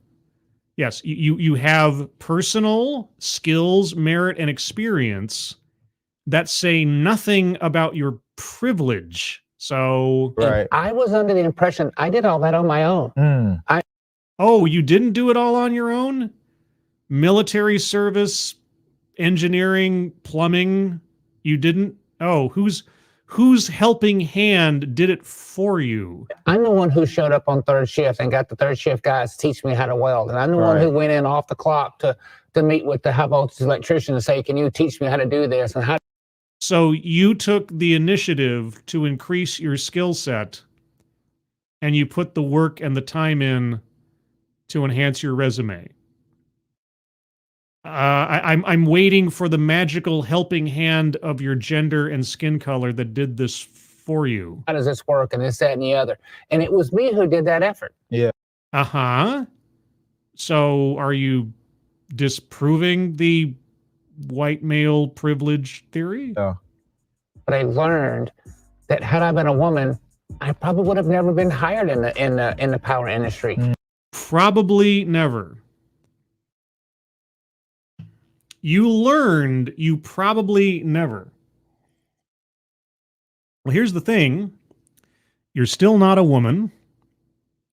Yes, you have personal skills, merit, and experience that say nothing about your privilege. So right. I was under the impression I did all that on my own. Oh, you didn't do it all on your own? Military service, engineering, plumbing, you didn't? Oh, who's whose helping hand did it for you? I'm the one who showed up on third shift and got the third shift guys to teach me how to weld. And I'm the one who went in off the clock to meet with the high voltage electrician and say, can you teach me how to do this? And how? So you took the initiative to increase your skill set, and you put the work and the time in to enhance your resume. I'm waiting for the magical helping hand of your gender and skin color that did this for you. How does this work? And this, that, and the other. And it was me who did that effort. Yeah. Uh-huh. So are you disproving the white male privilege theory? Yeah. But I learned that had I been a woman, I probably would have never been hired in the power industry. Probably never. You learned you probably never. Well, here's the thing. You're still not a woman.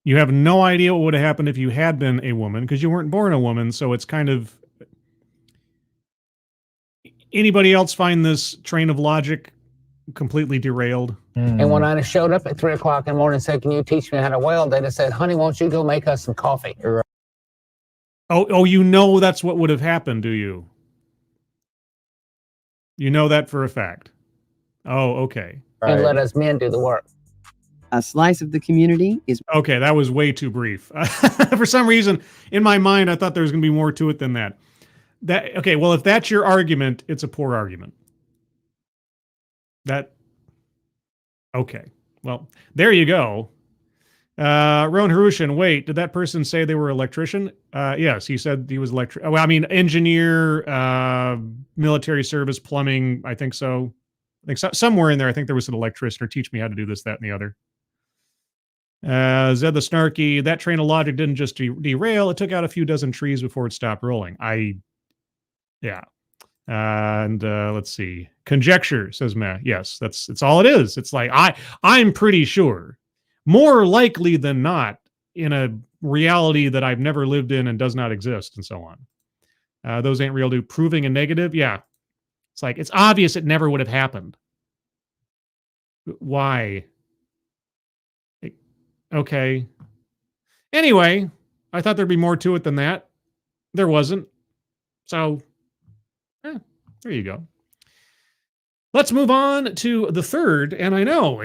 You have no idea what would have happened if you had been a woman, because you weren't born a woman, so it's kind of... Anybody else find this train of logic completely derailed? And when I showed up at 3 o'clock in the morning and said, can you teach me how to weld? They just said, honey, won't you go make us some coffee? Oh, you know that's what would have happened, do you? You know that for a fact. Oh, okay. And let us men do the work. A slice of the community is... Okay, that was way too brief. For some reason, in my mind, I thought there was going to be more to it than that. Okay, well, if that's your argument, it's a poor argument. Okay. Well, there you go. Ron Harushan, wait, did that person say they were electrician? Yes, he said he was engineer, military service, plumbing, I think so. I think somewhere in there, I think there was an electrician or teach me how to do this, that, and the other. Zed the Snarky, that train of logic didn't just derail, it took out a few dozen trees before it stopped rolling. Yeah. And let's see. Conjecture, says Matt. Yes, that's all it is. It's like, I'm pretty sure. More likely than not, in a reality that I've never lived in and does not exist, and so on. Those ain't real, dude. Proving a negative? Yeah. It's like, it's obvious it never would have happened. Why? Okay. Anyway, I thought there'd be more to it than that. There wasn't. So, there you go. Let's move on to the third, and I know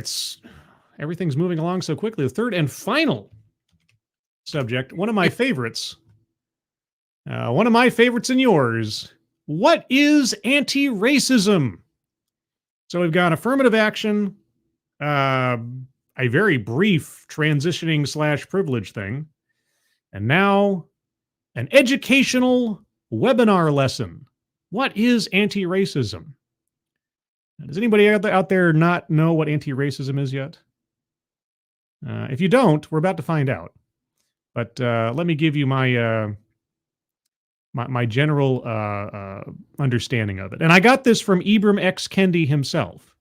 everything's moving along so quickly. The third and final subject, one of my favorites. One of my favorites and yours. What is anti-racism? So we've got affirmative action, a very brief transitioning / privilege thing, and now an educational webinar lesson. What is anti-racism? Does anybody out there not know what anti-racism is yet? If you don't, we're about to find out. But let me give you my my general understanding of it. And I got this from Ibram X. Kendi himself.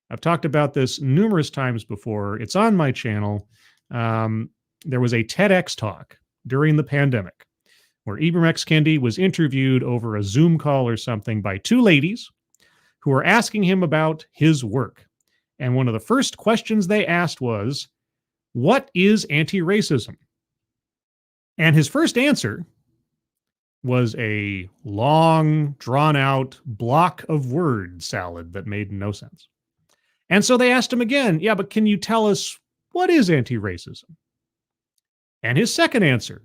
I've talked about this numerous times before. It's on my channel. There was a TEDx talk during the pandemic where Ibram X. Kendi was interviewed over a Zoom call or something by two ladies who were asking him about his work. And one of the first questions they asked was, what is anti-racism? And his first answer was a long, drawn-out block of word salad that made no sense. And so they asked him again, yeah, but can you tell us what is anti-racism? And his second answer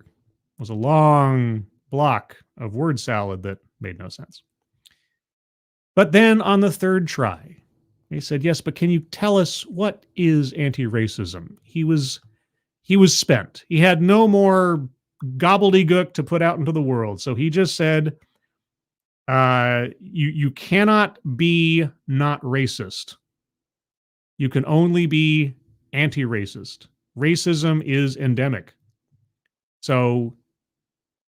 was a long block of word salad that made no sense. But then on the third try, he said, yes, but can you tell us what is anti-racism? He was spent. He had no more gobbledygook to put out into the world. So he just said, you cannot be not racist. You can only be anti-racist. Racism is endemic. So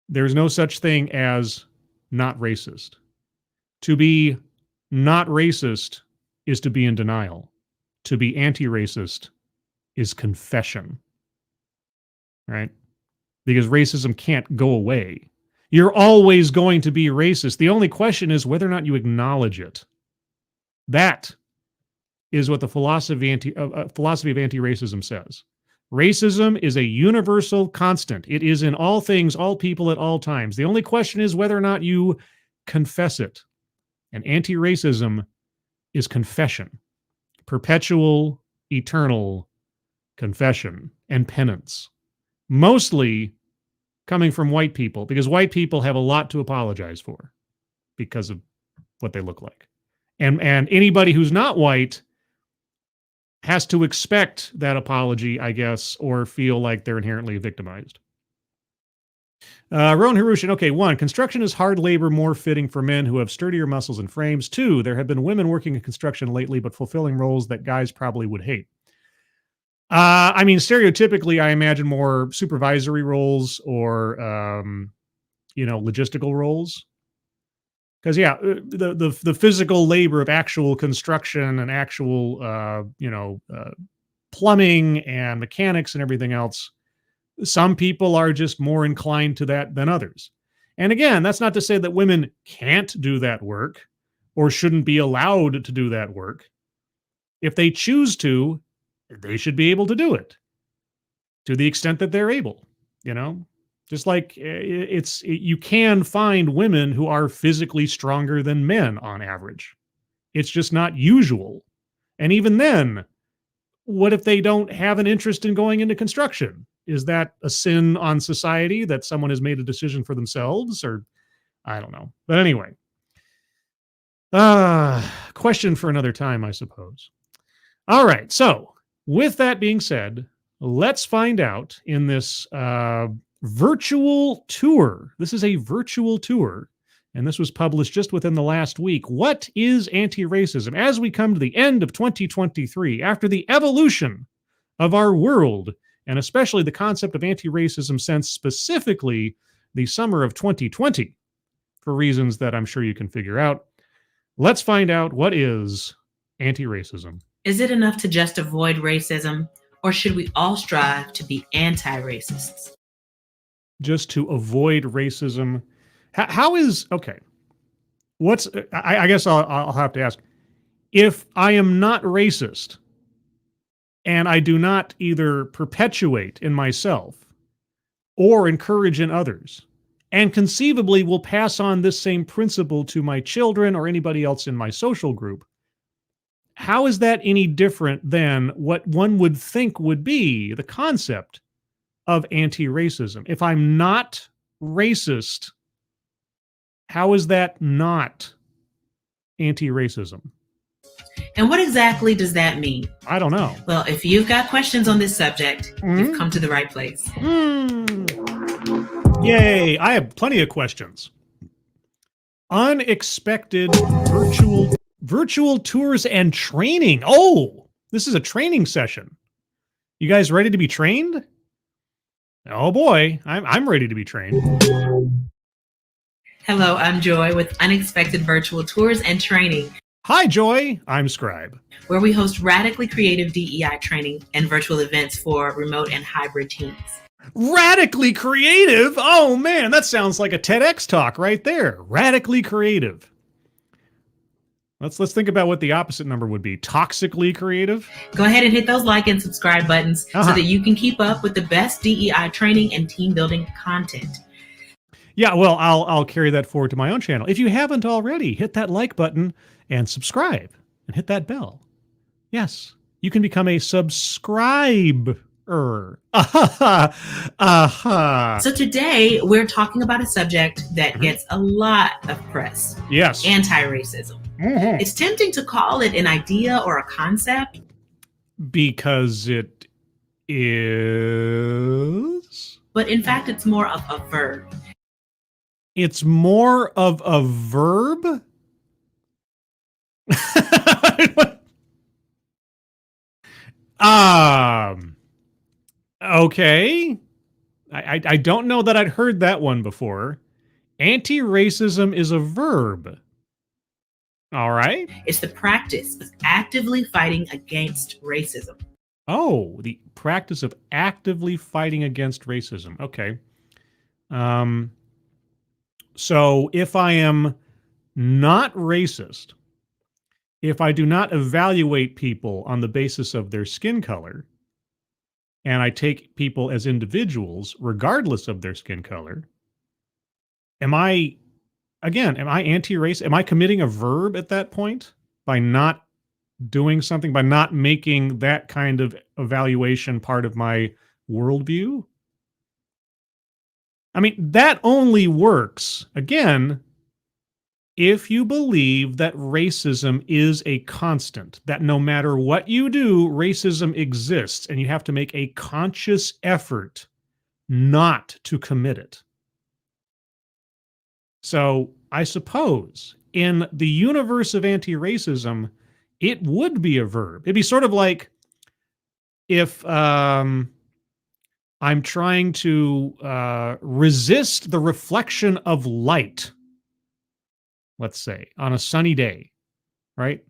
there's no such thing as not racist. To be not racist is to be in denial. To be anti-racist is confession. Right? Because racism can't go away. You're always going to be racist. The only question is whether or not you acknowledge it. That is what the philosophy of anti-racism says. Racism is a universal constant. It is in all things, all people at all times. The only question is whether or not you confess it. And anti-racism is confession. Perpetual, eternal confession and penance. Mostly coming from white people, because white people have a lot to apologize for because of what they look like. And anybody who's not white has to expect that apology, I guess, or feel like they're inherently victimized. Rowan Harushin, okay, 1, construction is hard labor more fitting for men who have sturdier muscles and frames. 2, there have been women working in construction lately, but fulfilling roles that guys probably would hate. I mean, stereotypically, I imagine more supervisory roles or, logistical roles. Because, yeah, the physical labor of actual construction and actual, plumbing and mechanics and everything else, some people are just more inclined to that than others. And again, that's not to say that women can't do that work or shouldn't be allowed to do that work. If they choose to, they should be able to do it to the extent that they're able, Just like you can find women who are physically stronger than men on average. It's just not usual. And even then, what if they don't have an interest in going into construction? Is that a sin on society that someone has made a decision for themselves? Or I don't know. But anyway, question for another time, I suppose. All right. So with that being said, let's find out in this virtual tour. This is a virtual tour, and this was published just within the last week. What is anti-racism? As we come to the end of 2023, after the evolution of our world, and especially the concept of anti-racism since specifically the summer of 2020, for reasons that I'm sure you can figure out, let's find out what is anti-racism. Is it enough to just avoid racism, or should we all strive to be anti-racists? Just to avoid racism. How is, okay, I guess I'll have to ask, if I am not racist and I do not either perpetuate in myself or encourage in others, and conceivably will pass on this same principle to my children or anybody else in my social group, how is that any different than what one would think would be the concept of anti-racism? If I'm not racist, how is that not anti-racism? And what exactly does that mean? I don't know. Well, if you've got questions on this subject, you've come to the right place. Yay, I have plenty of questions. Unexpected virtual tours and training. Oh, this is a training session. You guys ready to be trained? Oh boy, I'm ready to be trained. Hello, I'm Joy with Unexpected Virtual Tours and Training. Hi, Joy. I'm Scribe, where we host radically creative DEI training and virtual events for remote and hybrid teams. Radically creative? Oh man, that sounds like a TEDx talk right there. Radically creative. Let's think about what the opposite number would be. Toxically creative? Go ahead and hit those like and subscribe buttons so that you can keep up with the best DEI training and team building content. Yeah, well, I'll carry that forward to my own channel. If you haven't already, hit that like button and subscribe and hit that bell. Yes, you can become a subscriber. So today we're talking about a subject that gets a lot of press. Yes. Anti-racism. Mm-hmm. It's tempting to call it an idea or a concept. Because it is. But in fact, it's more of a verb. It's more of a verb? Okay. I don't know that I'd heard that one before. Anti-racism is a verb. All right. It's the practice of actively fighting against racism. Oh, the practice of actively fighting against racism. Okay. So if I am not racist, if I do not evaluate people on the basis of their skin color, and I take people as individuals regardless of their skin color, am I anti-race? Am I committing a verb at that point by not doing something, by not making that kind of evaluation part of my worldview? I mean, that only works, again, if you believe that racism is a constant, that no matter what you do, racism exists, and you have to make a conscious effort not to commit it. So I suppose in the universe of anti-racism, it would be a verb. It'd be sort of like if I'm trying to resist the reflection of light, let's say, on a sunny day, right?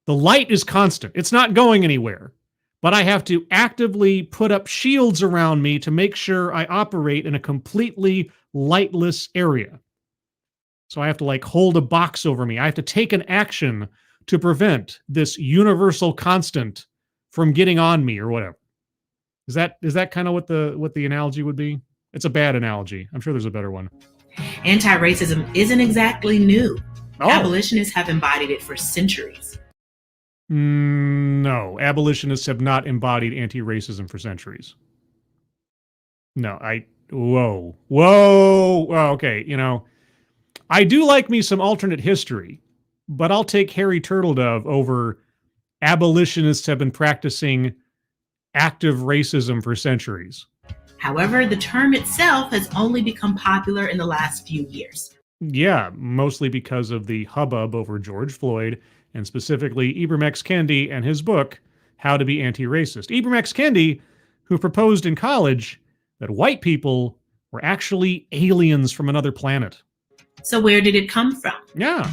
The light is constant. It's not going anywhere. But I have to actively put up shields around me to make sure I operate in a completely lightless area. So I have to like hold a box over me. I have to take an action to prevent this universal constant from getting on me or whatever. Is that kind of what the analogy would be? It's a bad analogy. I'm sure there's a better one. Anti-racism isn't exactly new. Abolitionists have embodied it for centuries. No, abolitionists have not embodied anti-racism for centuries. No, whoa. Okay, I do like me some alternate history, but I'll take Harry Turtledove over abolitionists have been practicing active racism for centuries. However, the term itself has only become popular in the last few years. Yeah, mostly because of the hubbub over George Floyd, and specifically Ibram X. Kendi and his book, How to Be Anti-Racist. Ibram X. Kendi, who proposed in college that white people were actually aliens from another planet. So where did it come from? Yeah.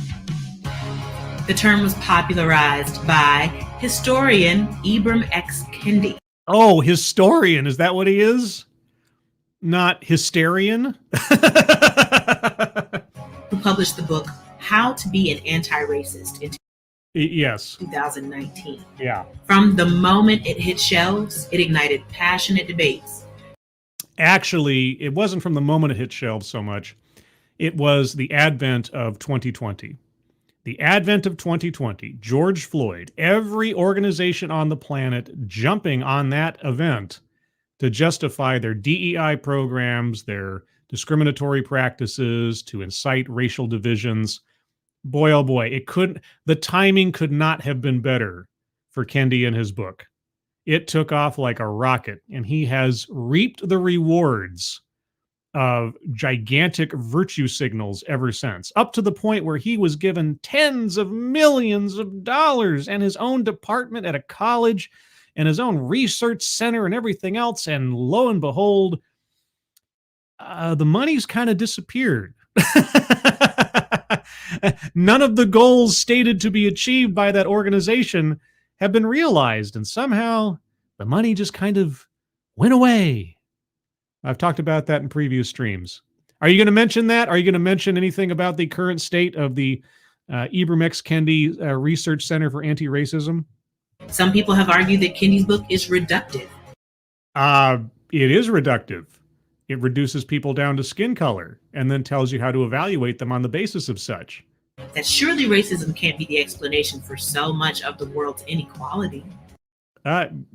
The term was popularized by historian Ibram X. Kendi. Oh, historian. Is that what he is? Not hysterian? Who published the book, How to Be an Anti-Racist in Yes. 2019. Yeah. From the moment it hit shelves, it ignited passionate debates. Actually, it wasn't from the moment it hit shelves so much. It was the advent of 2020. The advent of 2020, George Floyd, every organization on the planet jumping on that event to justify their DEI programs, their discriminatory practices, to incite racial divisions. Boy, oh boy, the timing could not have been better for Kendi and his book. It took off like a rocket, and he has reaped the rewards of gigantic virtue signals ever since, up to the point where he was given tens of millions of dollars and his own department at a college and his own research center and everything else. And lo and behold, the money's kind of disappeared. None of the goals stated to be achieved by that organization have been realized, and somehow the money just kind of went away. I've talked about that in previous streams. Are you going to mention that? Are you going to mention anything about the current state of the Ibram X. Kendi Research Center for Anti-Racism? Some people have argued that Kendi's book is reductive. It is reductive. It reduces people down to skin color and then tells you how to evaluate them on the basis of such. That surely racism can't be the explanation for so much of the world's inequality.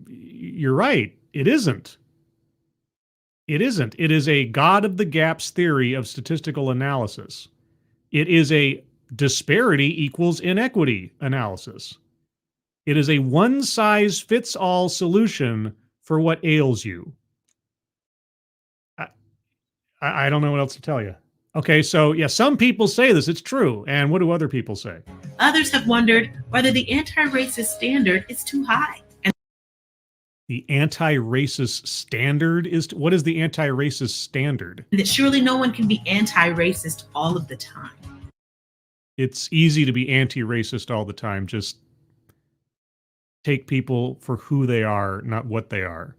You're right. It isn't. It isn't. It is a God of the gaps theory of statistical analysis. It is a disparity equals inequity analysis. It is a one-size-fits-all solution for what ails you. I don't know what else to tell you. Okay, so yeah, some people say this. It's true. And what do other people say? Others have wondered whether the anti-racist standard is too high. And the anti-racist standard is... What is the anti-racist standard? that surely no one can be anti-racist all of the time. It's easy to be anti-racist all the time. Just take people for who they are, not what they are.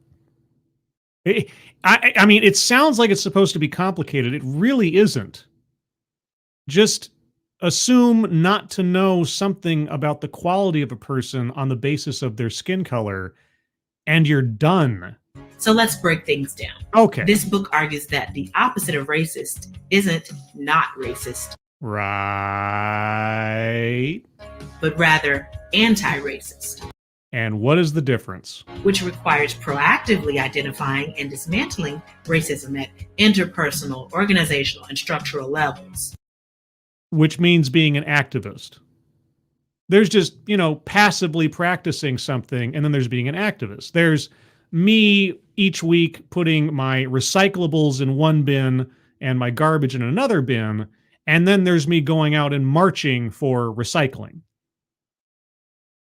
I mean, it sounds like it's supposed to be complicated. It really isn't. Just assume not to know something about the quality of a person on the basis of their skin color, and you're done. So let's break things down. Okay. This book argues that the opposite of racist isn't not racist. Right. But rather anti-racist. And what is the difference? Which requires proactively identifying and dismantling racism at interpersonal, organizational, and structural levels. Which means being an activist. There's just, passively practicing something, and then there's being an activist. There's me each week putting my recyclables in one bin and my garbage in another bin, and then there's me going out and marching for recycling.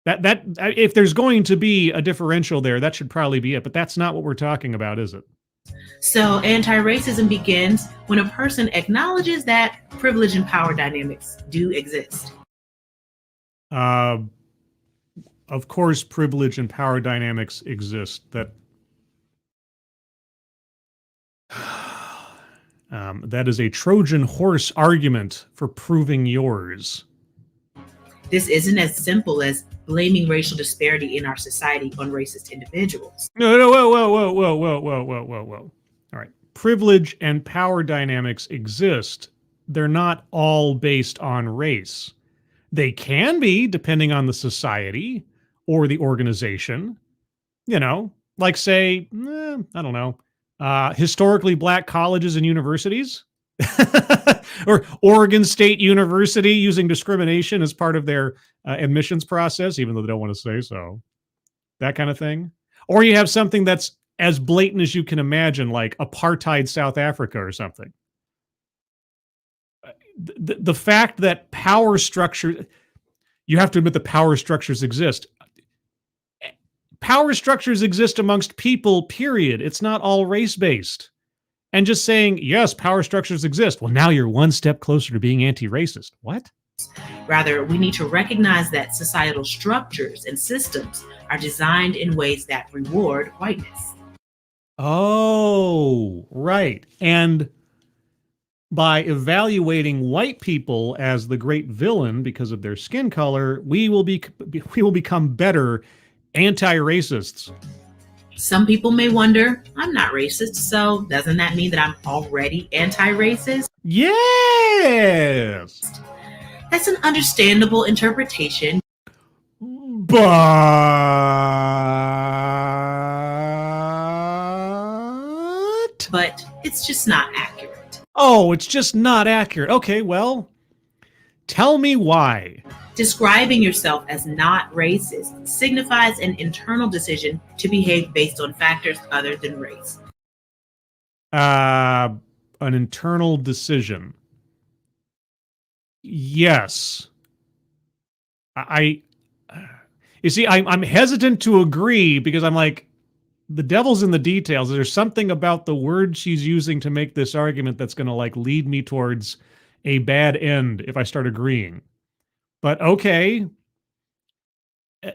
That if there's going to be a differential there, that should probably be it, but that's not what we're talking about, is it? So anti-racism begins when a person acknowledges that privilege and power dynamics do exist. Of course, privilege and power dynamics exist. That is a Trojan horse argument for proving yours. This isn't as simple as blaming racial disparity in our society on racist individuals. No, whoa. All right. Privilege and power dynamics exist. They're not all based on race. They can be, depending on the society or the organization. Like say, I don't know, historically black colleges and universities. Or Oregon State University using discrimination as part of their admissions process, even though they don't want to say so. That kind of thing. Or you have something that's as blatant as you can imagine, like apartheid South Africa or something. The fact that power structure, you have to admit the power structures exist. Power structures exist amongst people, period. It's not all race-based. And just saying, yes, power structures exist. Well, now you're one step closer to being anti-racist. What? Rather, we need to recognize that societal structures and systems are designed in ways that reward whiteness. Oh, right. And by evaluating white people as the great villain because of their skin color, we will become better anti-racists. Some people may wonder, I'm not racist, so doesn't that mean that I'm already anti-racist? Yes! That's an understandable interpretation. But it's just not accurate. Oh, it's just not accurate. Okay, well, tell me why. Describing yourself as not racist signifies an internal decision to behave based on factors other than race. An internal decision. Yes. You see, I'm hesitant to agree because I'm like, the devil's in the details. There's something about the word she's using to make this argument that's going to lead me towards a bad end if I start agreeing. But okay.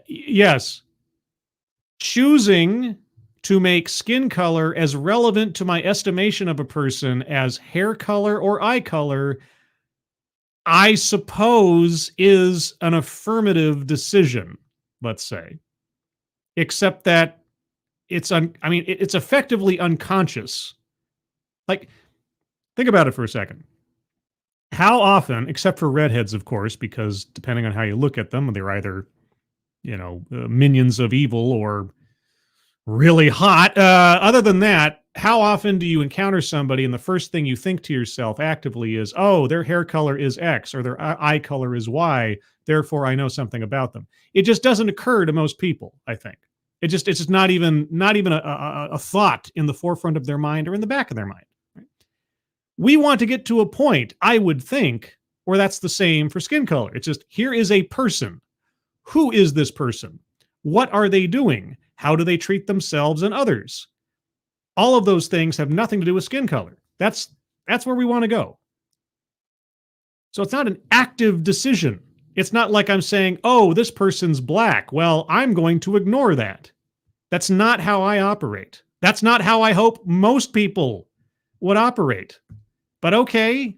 Yes. Choosing to make skin color as relevant to my estimation of a person as hair color or eye color, I suppose, is an affirmative decision, let's say. Except that it's effectively unconscious. Think about it for a second. How often, except for redheads, of course, because depending on how you look at them, they're either, minions of evil or really hot. Other than that, how often do you encounter somebody and the first thing you think to yourself actively is, oh, their hair color is X or their eye color is Y, therefore I know something about them. It just doesn't occur to most people, I think. It's just not even a thought in the forefront of their mind or in the back of their mind. We want to get to a point, I would think, where that's the same for skin color. It's just, here is a person. Who is this person? What are they doing? How do they treat themselves and others? All of those things have nothing to do with skin color. That's where we want to go. So it's not an active decision. It's not like I'm saying, oh, this person's black. Well, I'm going to ignore that. That's not how I operate. That's not how I hope most people would operate. But okay,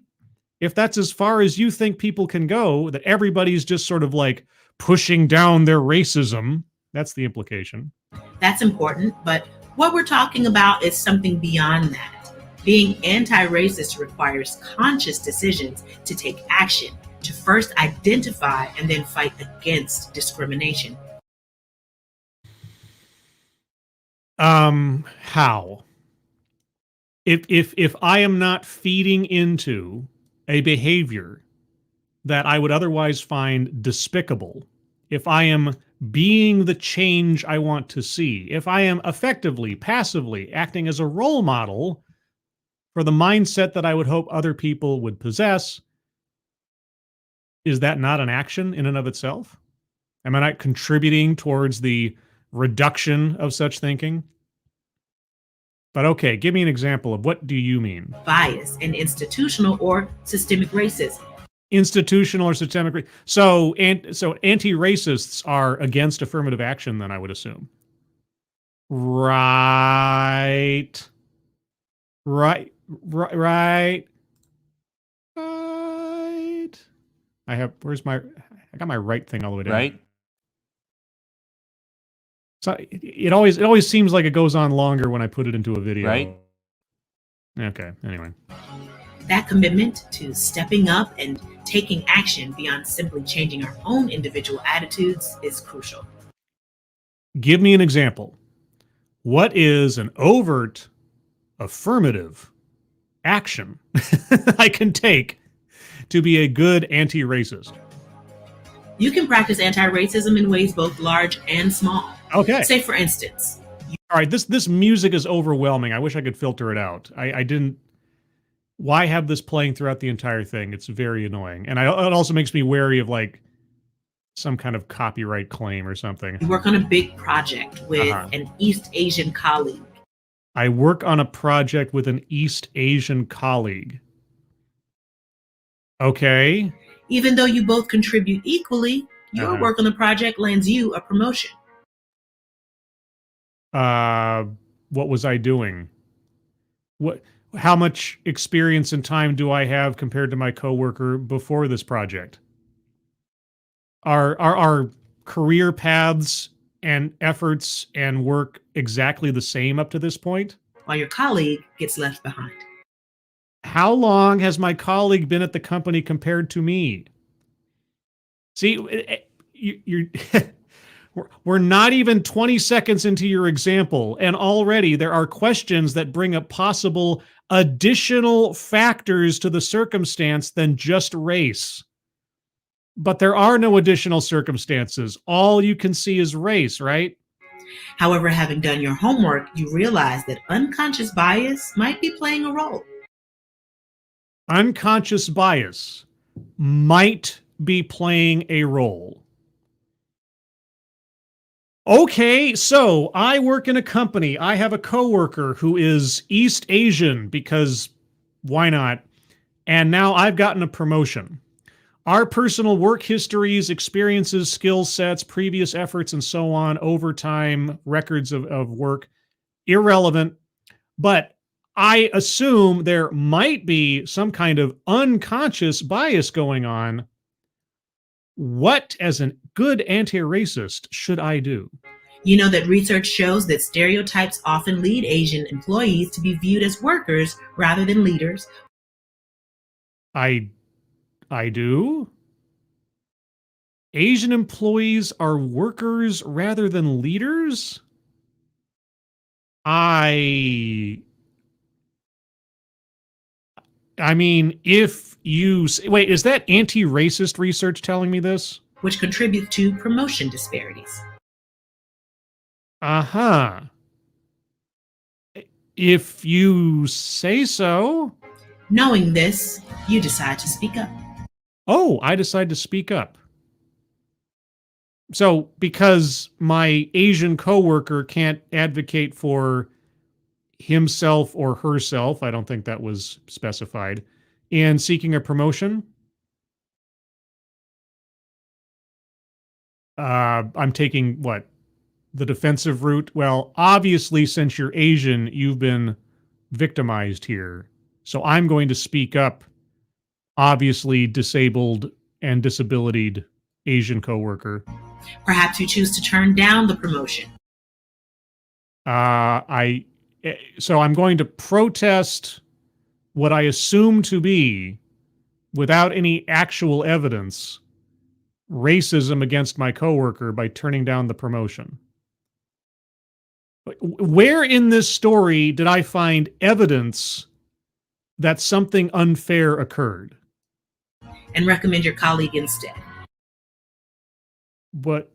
if that's as far as you think people can go, that everybody's just sort of like pushing down their racism, that's the implication. That's important, but what we're talking about is something beyond that. Being anti-racist requires conscious decisions to take action, to first identify and then fight against discrimination. How? If I am not feeding into a behavior that I would otherwise find despicable, if I am being the change I want to see, if I am effectively, passively acting as a role model for the mindset that I would hope other people would possess, is that not an action in and of itself? Am I not contributing towards the reduction of such thinking? But okay, give me an example of what do you mean? Bias and institutional or systemic racism. Institutional or systemic. So anti-racists are against affirmative action, then I would assume. Right. I got my right thing all the way down. Right. So it always seems like it goes on longer when I put it into a video. Right. Okay, anyway. That commitment to stepping up and taking action beyond simply changing our own individual attitudes is crucial. Give me an example. What is an overt affirmative action I can take to be a good anti-racist? You can practice anti-racism in ways both large and small. Okay. Say, for instance. All right, this music is overwhelming. I wish I could filter it out. I didn't. Why have this playing throughout the entire thing? It's very annoying. And it also makes me wary of like some kind of copyright claim or something. You work on a big project with an East Asian colleague. I work on a project with an East Asian colleague. Okay. Even though you both contribute equally, your work on the project lands you a promotion. What was I doing? How much experience and time do I have compared to my coworker before this project? Are our career paths and efforts and work exactly the same up to this point? While your colleague gets left behind. How long has my colleague been at the company compared to me? See, you're we're not even 20 seconds into your example, and already there are questions that bring up possible additional factors to the circumstance than just race. But there are no additional circumstances. All you can see is race, right? However, having done your homework, you realize that unconscious bias might be playing a role. Unconscious bias might be playing a role. Okay, so I work in a company. I have a coworker who is East Asian because why not? And now I've gotten a promotion. Our personal work histories, experiences, skill sets, previous efforts, and so on, overtime, records of work, irrelevant. But I assume there might be some kind of unconscious bias going on. What, as a good anti-racist, should I do? You know that research shows that stereotypes often lead Asian employees to be viewed as workers rather than leaders. I do? Asian employees are workers rather than leaders? I mean, if you... Wait, is that anti-racist research telling me this? Which contributes to promotion disparities. Uh-huh. If you say so. Knowing this, you decide to speak up. Oh, I decide to speak up. So, because my Asian coworker can't advocate for himself or herself, I don't think that was specified, in seeking a promotion, I'm taking, what, the defensive route? Well, obviously, since you're Asian, you've been victimized here. So I'm going to speak up obviously disabled and disabilitied Asian coworker. Perhaps you choose to turn down the promotion. So I'm going to protest what I assume to be, without any actual evidence, racism against my coworker by turning down the promotion. Where in this story did I find evidence that something unfair occurred? And recommend your colleague instead. But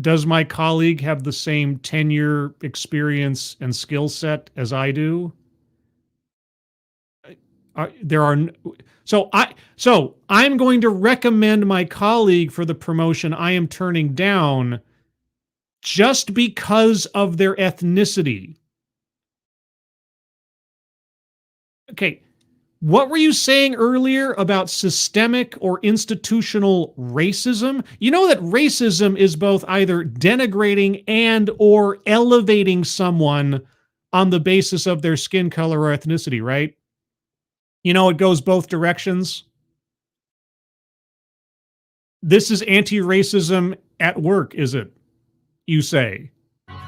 does my colleague have the same tenure, experience, and skill set as I do? So I'm going to recommend my colleague for the promotion I am turning down just because of their ethnicity. Okay, what were you saying earlier about systemic or institutional racism? You know that racism is both either denigrating and or elevating someone on the basis of their skin color or ethnicity, right? You know, it goes both directions. This is anti-racism at work, is it? You say.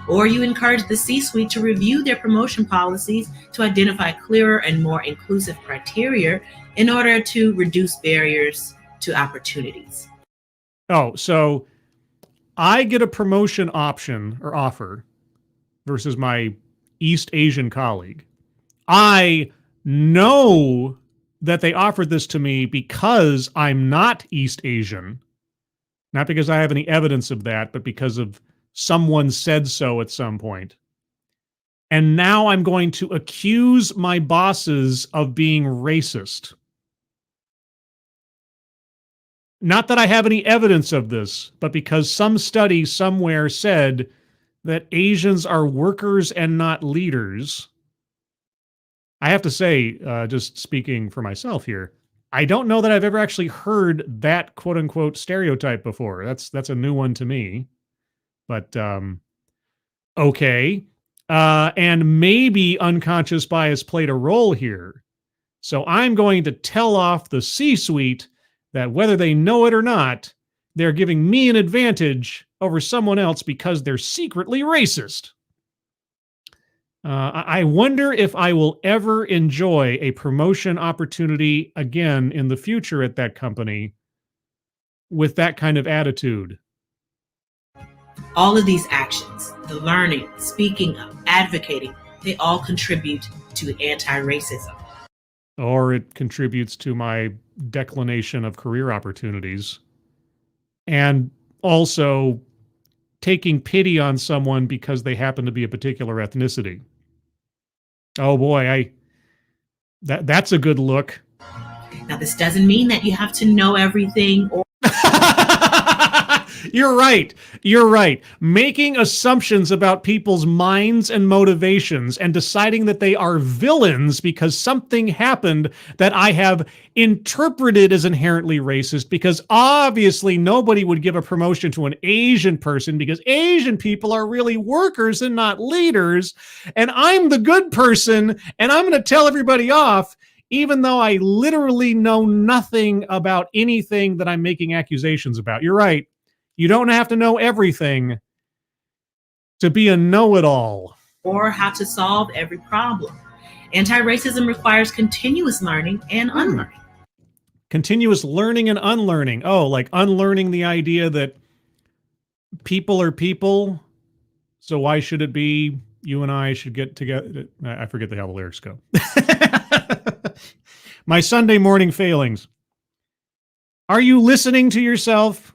Or you encourage the C-suite to review their promotion policies to identify clearer and more inclusive criteria in order to reduce barriers to opportunities. Oh, so I get a promotion option or offer versus my East Asian colleague. I know that they offered this to me because I'm not East Asian, not because I have any evidence of that, but because of someone said so at some point. And now I'm going to accuse my bosses of being racist. Not that I have any evidence of this, but because some study somewhere said that Asians are workers and not leaders. I have to say, just speaking for myself here, I don't know that I've ever actually heard that quote unquote stereotype before. That's a new one to me. But okay. And maybe unconscious bias played a role here. So I'm going to tell off the C-suite that whether they know it or not, they're giving me an advantage over someone else because they're secretly racist. I wonder if I will ever enjoy a promotion opportunity again in the future at that company with that kind of attitude. All of these actions, the learning, speaking up, advocating, they all contribute to anti-racism. Or it contributes to my declination of career opportunities. And also taking pity on someone because they happen to be a particular ethnicity. Oh boy, that's a good look. Now, this doesn't mean that you have to know everything or You're right. You're right. Making assumptions about people's minds and motivations and deciding that they are villains because something happened that I have interpreted as inherently racist, because obviously nobody would give a promotion to an Asian person because Asian people are really workers and not leaders. And I'm the good person and I'm going to tell everybody off, even though I literally know nothing about anything that I'm making accusations about. You're right. You don't have to know everything to be a know-it-all. Or how to solve every problem. Anti-racism requires continuous learning and unlearning. Continuous learning and unlearning. Oh, like unlearning the idea that people are people, so why should it be you and I should get together? I forget how the lyrics go. My Sunday morning failings. Are you listening to yourself?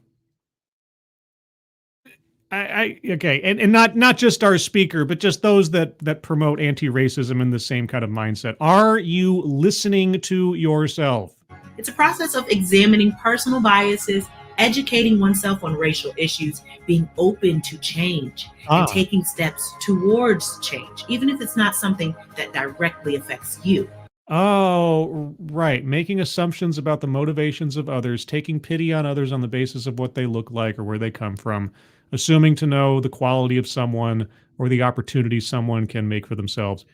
Okay, and not just our speaker, but just those that promote anti-racism in the same kind of mindset. Are you listening to yourself? It's a process of examining personal biases, educating oneself on racial issues, being open to change, and taking steps towards change, even if it's not something that directly affects you. Oh, right. Making assumptions about the motivations of others, taking pity on others on the basis of what they look like or where they come from, assuming to know the quality of someone or the opportunity someone can make for themselves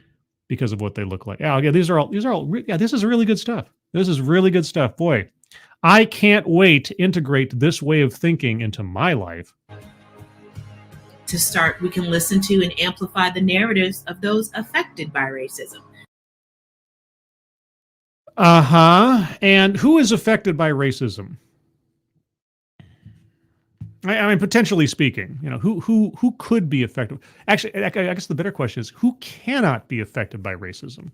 because of what they look like. Yeah, this is really good stuff. This is really good stuff. Boy, I can't wait to integrate this way of thinking into my life. To start, we can listen to and amplify the narratives of those affected by racism. And who is affected by racism? I mean, potentially speaking, who could be affected? Actually, I guess the better question is, who cannot be affected by racism?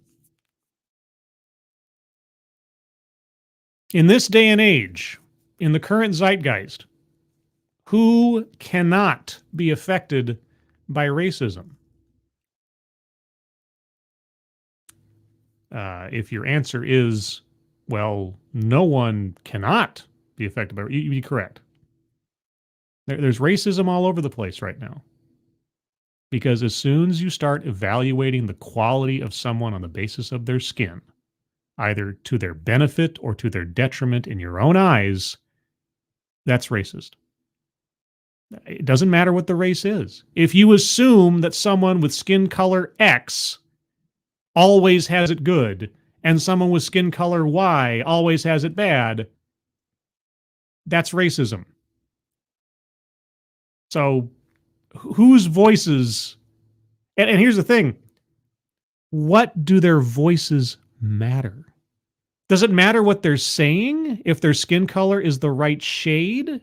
In this day and age, in the current zeitgeist, who cannot be affected by racism? If your answer is, well, no one cannot be affected by it, you'd be correct. There's racism all over the place right now. Because as soon as you start evaluating the quality of someone on the basis of their skin, either to their benefit or to their detriment in your own eyes, that's racist. It doesn't matter what the race is. If you assume that someone with skin color X always has it good, and someone with skin color Y always has it bad, that's racism. So whose voices, and here's the thing, what do their voices matter? Does it matter what they're saying if their skin color is the right shade?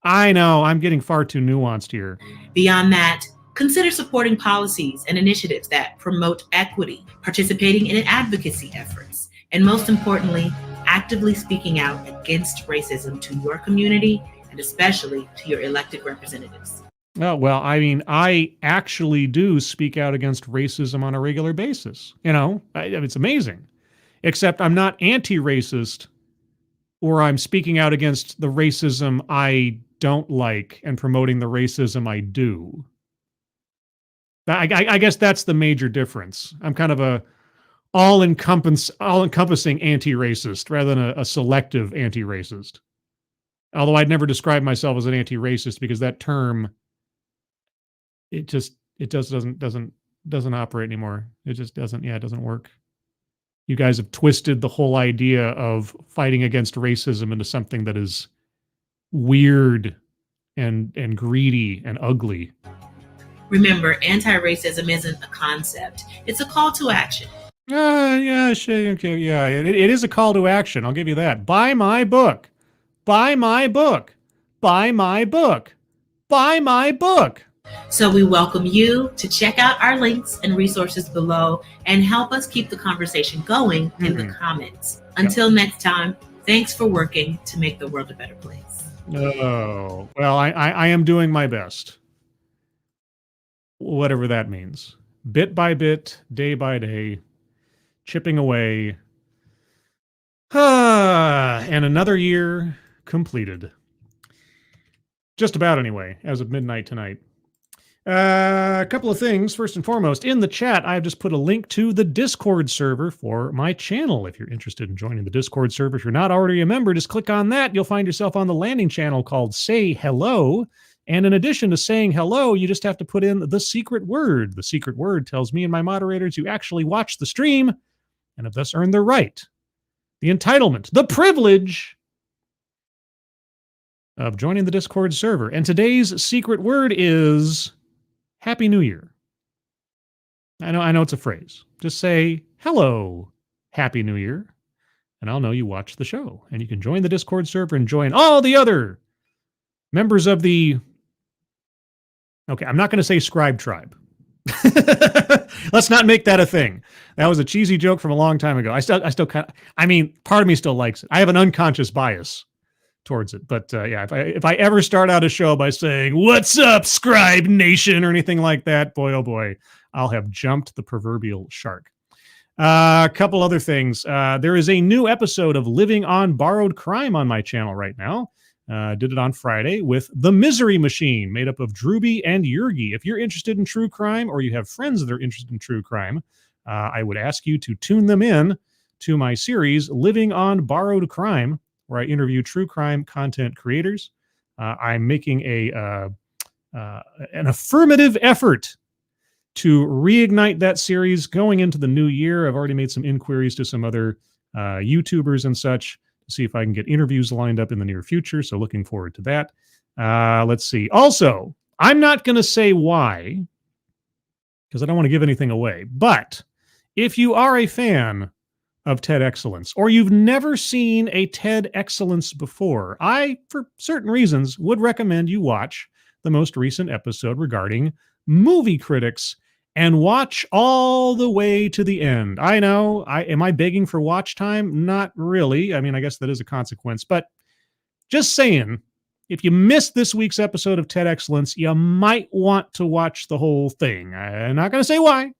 I know, I'm getting far too nuanced here. Beyond that, consider supporting policies and initiatives that promote equity, participating in advocacy efforts, and most importantly, actively speaking out against racism to your community and especially to your elected representatives. Oh, well, I mean, I actually do speak out against racism on a regular basis. It's amazing. Except I'm not anti-racist, or I'm speaking out against the racism I don't like and promoting the racism I do. I guess that's the major difference. I'm kind of a all-encompassing anti-racist rather than a selective anti-racist. Although I'd never describe myself as an anti-racist because that term, it doesn't operate anymore. It just doesn't work. You guys have twisted the whole idea of fighting against racism into something that is weird and greedy and ugly. Remember, anti-racism isn't a concept. It's a call to action. Yeah, sure, okay, yeah. It is a call to action. I'll give you that. Buy my book. Buy my book. Buy my book. Buy my book. So we welcome you to check out our links and resources below and help us keep the conversation going in the comments. Until next time, thanks for working to make the world a better place. Oh, well, I am doing my best. Whatever that means. Bit by bit, day by day, chipping away. And another year completed. Just about anyway, as of midnight tonight. A couple of things. First and foremost, in the chat, I've just put a link to the Discord server for my channel. If you're interested in joining the Discord server, if you're not already a member, just click on that. You'll find yourself on the landing channel called Say Hello. And in addition to saying hello, you just have to put in the secret word. The secret word tells me and my moderators you actually watch the stream and have thus earned the right, the entitlement, the privilege of joining the Discord server. And today's secret word is Happy New Year. I know it's a phrase. Just say, hello, Happy New Year, and I'll know you watched the show. And you can join the Discord server and join all the other members of the... Okay, I'm not going to say Scribe Tribe. Let's not make that a thing. That was a cheesy joke from a long time ago. I still kind of... I mean, part of me still likes it. I have an unconscious bias towards it. But yeah, if I ever start out a show by saying, what's up, Scribe Nation, or anything like that, boy, oh boy, I'll have jumped the proverbial shark. A couple other things. There is a new episode of Living on Borrowed Crime on my channel right now. Did it on Friday with The Misery Machine, made up of Drewby and Yurgi. If you're interested in true crime or you have friends that are interested in true crime, I would ask you to tune them in to my series, Living on Borrowed Crime, where I interview true crime content creators. I'm making an affirmative effort to reignite that series going into the new year. I've already made some inquiries to some other YouTubers and such to see if I can get interviews lined up in the near future. So looking forward to that. Let's see. Also, I'm not going to say why, because I don't want to give anything away. But if you are a fan of TED Excellence, or you've never seen a TED Excellence before, I, for certain reasons, would recommend you watch the most recent episode regarding movie critics and watch all the way to the end. I know, am I begging for watch time? Not really. I mean, I guess that is a consequence, but just saying, if you missed this week's episode of TED Excellence, you might want to watch the whole thing. I'm not going to say why.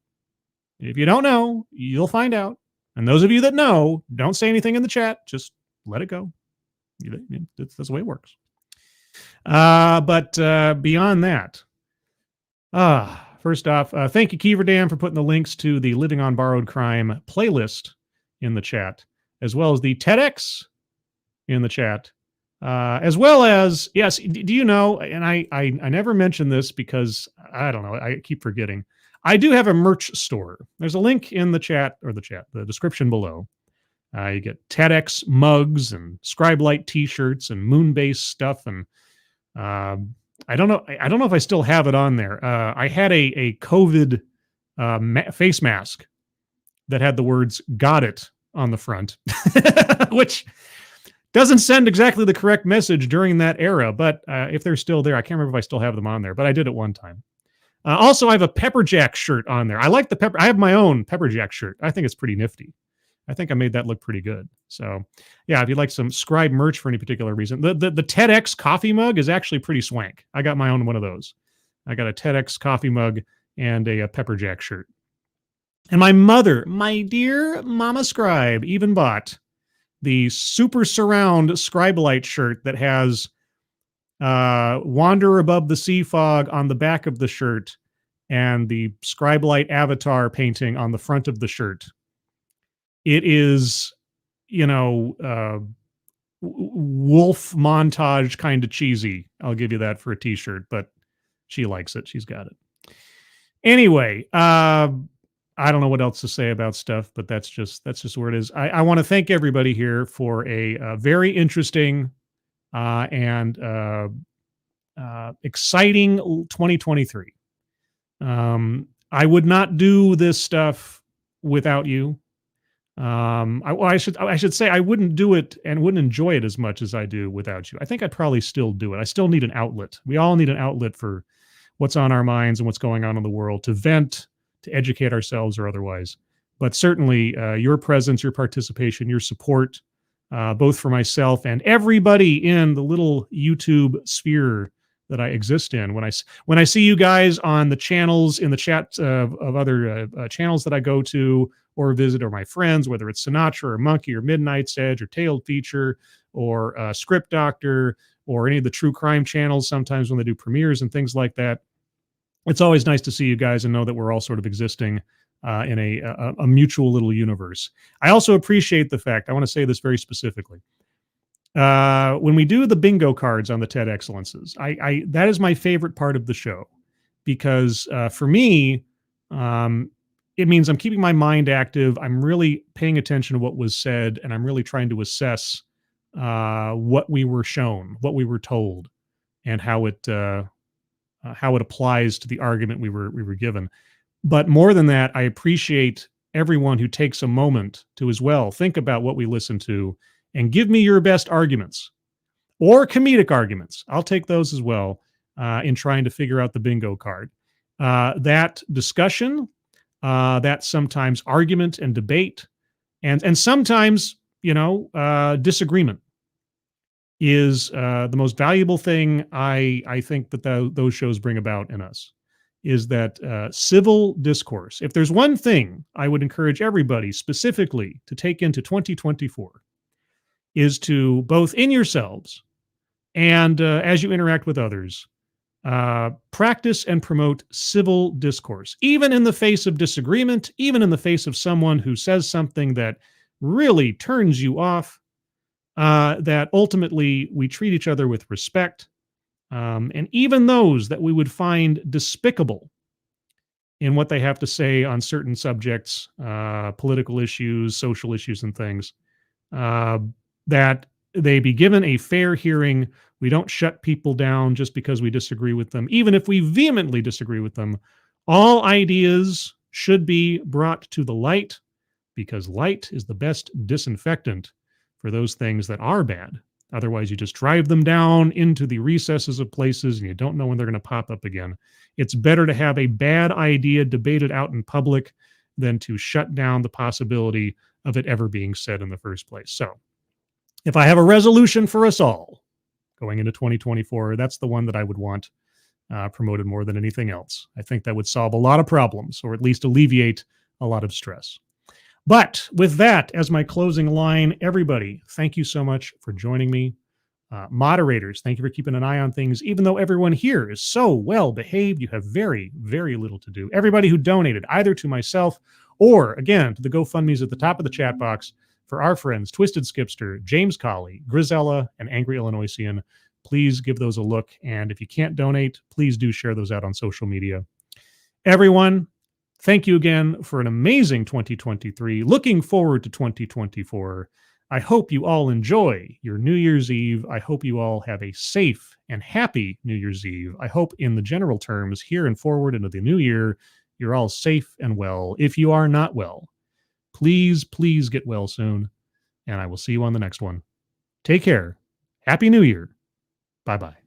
If you don't know, you'll find out. And those of you that know, don't say anything in the chat. Just let it go. That's the way it works. But beyond that, first off, thank you, Keeverdam, for putting the links to the Living on Borrowed Crime playlist in the chat, as well as the TEDx in the chat. As well as, yes, do you know, and I never mention this because, I don't know, I keep forgetting. I do have a merch store. There's a link in the chat, or the description below. You get TEDx mugs and Scribelight t-shirts and Moonbase stuff. And I don't know if I still have it on there. I had a COVID face mask that had the words "Got it" on the front, which doesn't send exactly the correct message during that era, but if they're still there, I can't remember if I still have them on there, but I did at one time. Also, I have a Pepperjack shirt on there. I like the pepper. I have my own Pepperjack shirt. I think it's pretty nifty. I think I made that look pretty good. So, yeah, if you'd like some Scribe merch for any particular reason, the TEDx coffee mug is actually pretty swank. I got my own one of those. I got a TEDx coffee mug and a Pepperjack shirt. And my mother, my dear Mama Scribe, even bought the Super Surround Scribelite shirt that has Wander Above the Sea Fog on the back of the shirt and the Scribelite avatar painting on the front of the shirt. It is, wolf montage kind of cheesy. I'll give you that for a t-shirt, but she likes it. She's got it. Anyway, I don't know what else to say about stuff, but that's just where it is. I want to thank everybody here for a very interesting and exciting 2023. I would not do this stuff without you. I should say I wouldn't do it and wouldn't enjoy it as much as I do without you. I think I'd probably still do it. I still need an outlet. We all need an outlet for what's on our minds and what's going on in the world, to vent, to educate ourselves or otherwise. But certainly your presence, your participation, your support, both for myself and everybody in the little YouTube sphere that I exist in. When I see you guys on the channels, in the chat of other channels that I go to or visit, or my friends, whether it's Sinatra or Monkey or Midnight's Edge or Tailed Feature or Script Doctor or any of the true crime channels, sometimes when they do premieres and things like that, it's always nice to see you guys and know that we're all sort of existing in a mutual little universe. I also appreciate the fact, I want to say this very specifically, when we do the bingo cards on the TED Excellences, that is my favorite part of the show, because for me, it means I'm keeping my mind active. I'm really paying attention to what was said, and I'm really trying to assess what we were shown, what we were told, and how it applies to the argument we were given. But more than that, I appreciate everyone who takes a moment to as well think about what we listen to and give me your best arguments or comedic arguments. I'll take those as well in trying to figure out the bingo card. That discussion, that sometimes argument and debate, and sometimes, disagreement is the most valuable thing I think that those shows bring about in us, is that civil discourse. If there's one thing I would encourage everybody specifically to take into 2024, is to, both in yourselves and as you interact with others, practice and promote civil discourse, even in the face of disagreement, even in the face of someone who says something that really turns you off, that ultimately we treat each other with respect, and even those that we would find despicable, in what they have to say on certain subjects, political issues, social issues, and things, that they be given a fair hearing. We don't shut people down just because we disagree with them, even if we vehemently disagree with them. All ideas should be brought to the light, because light is the best disinfectant for those things that are bad. Otherwise, you just drive them down into the recesses of places and you don't know when they're going to pop up again. It's better to have a bad idea debated out in public than to shut down the possibility of it ever being said in the first place. So, if I have a resolution for us all going into 2024, that's the one that I would want promoted more than anything else. I think that would solve a lot of problems, or at least alleviate a lot of stress. But with that as my closing line, everybody, thank you so much for joining me. Moderators, thank you for keeping an eye on things. Even though everyone here is so well behaved, you have very, very little to do. Everybody who donated, either to myself or, again, to the GoFundMes at the top of the chat box for our friends Twisted Skipster, James Colley, Grisella, and Angry Illinoisian, please give those a look. And if you can't donate, please do share those out on social media. Everyone, thank you again for an amazing 2023. Looking forward to 2024. I hope you all enjoy your New Year's Eve. I hope you all have a safe and happy New Year's Eve. I hope in the general terms, here and forward into the new year, you're all safe and well. If you are not well, please, please get well soon. And I will see you on the next one. Take care. Happy New Year. Bye-bye.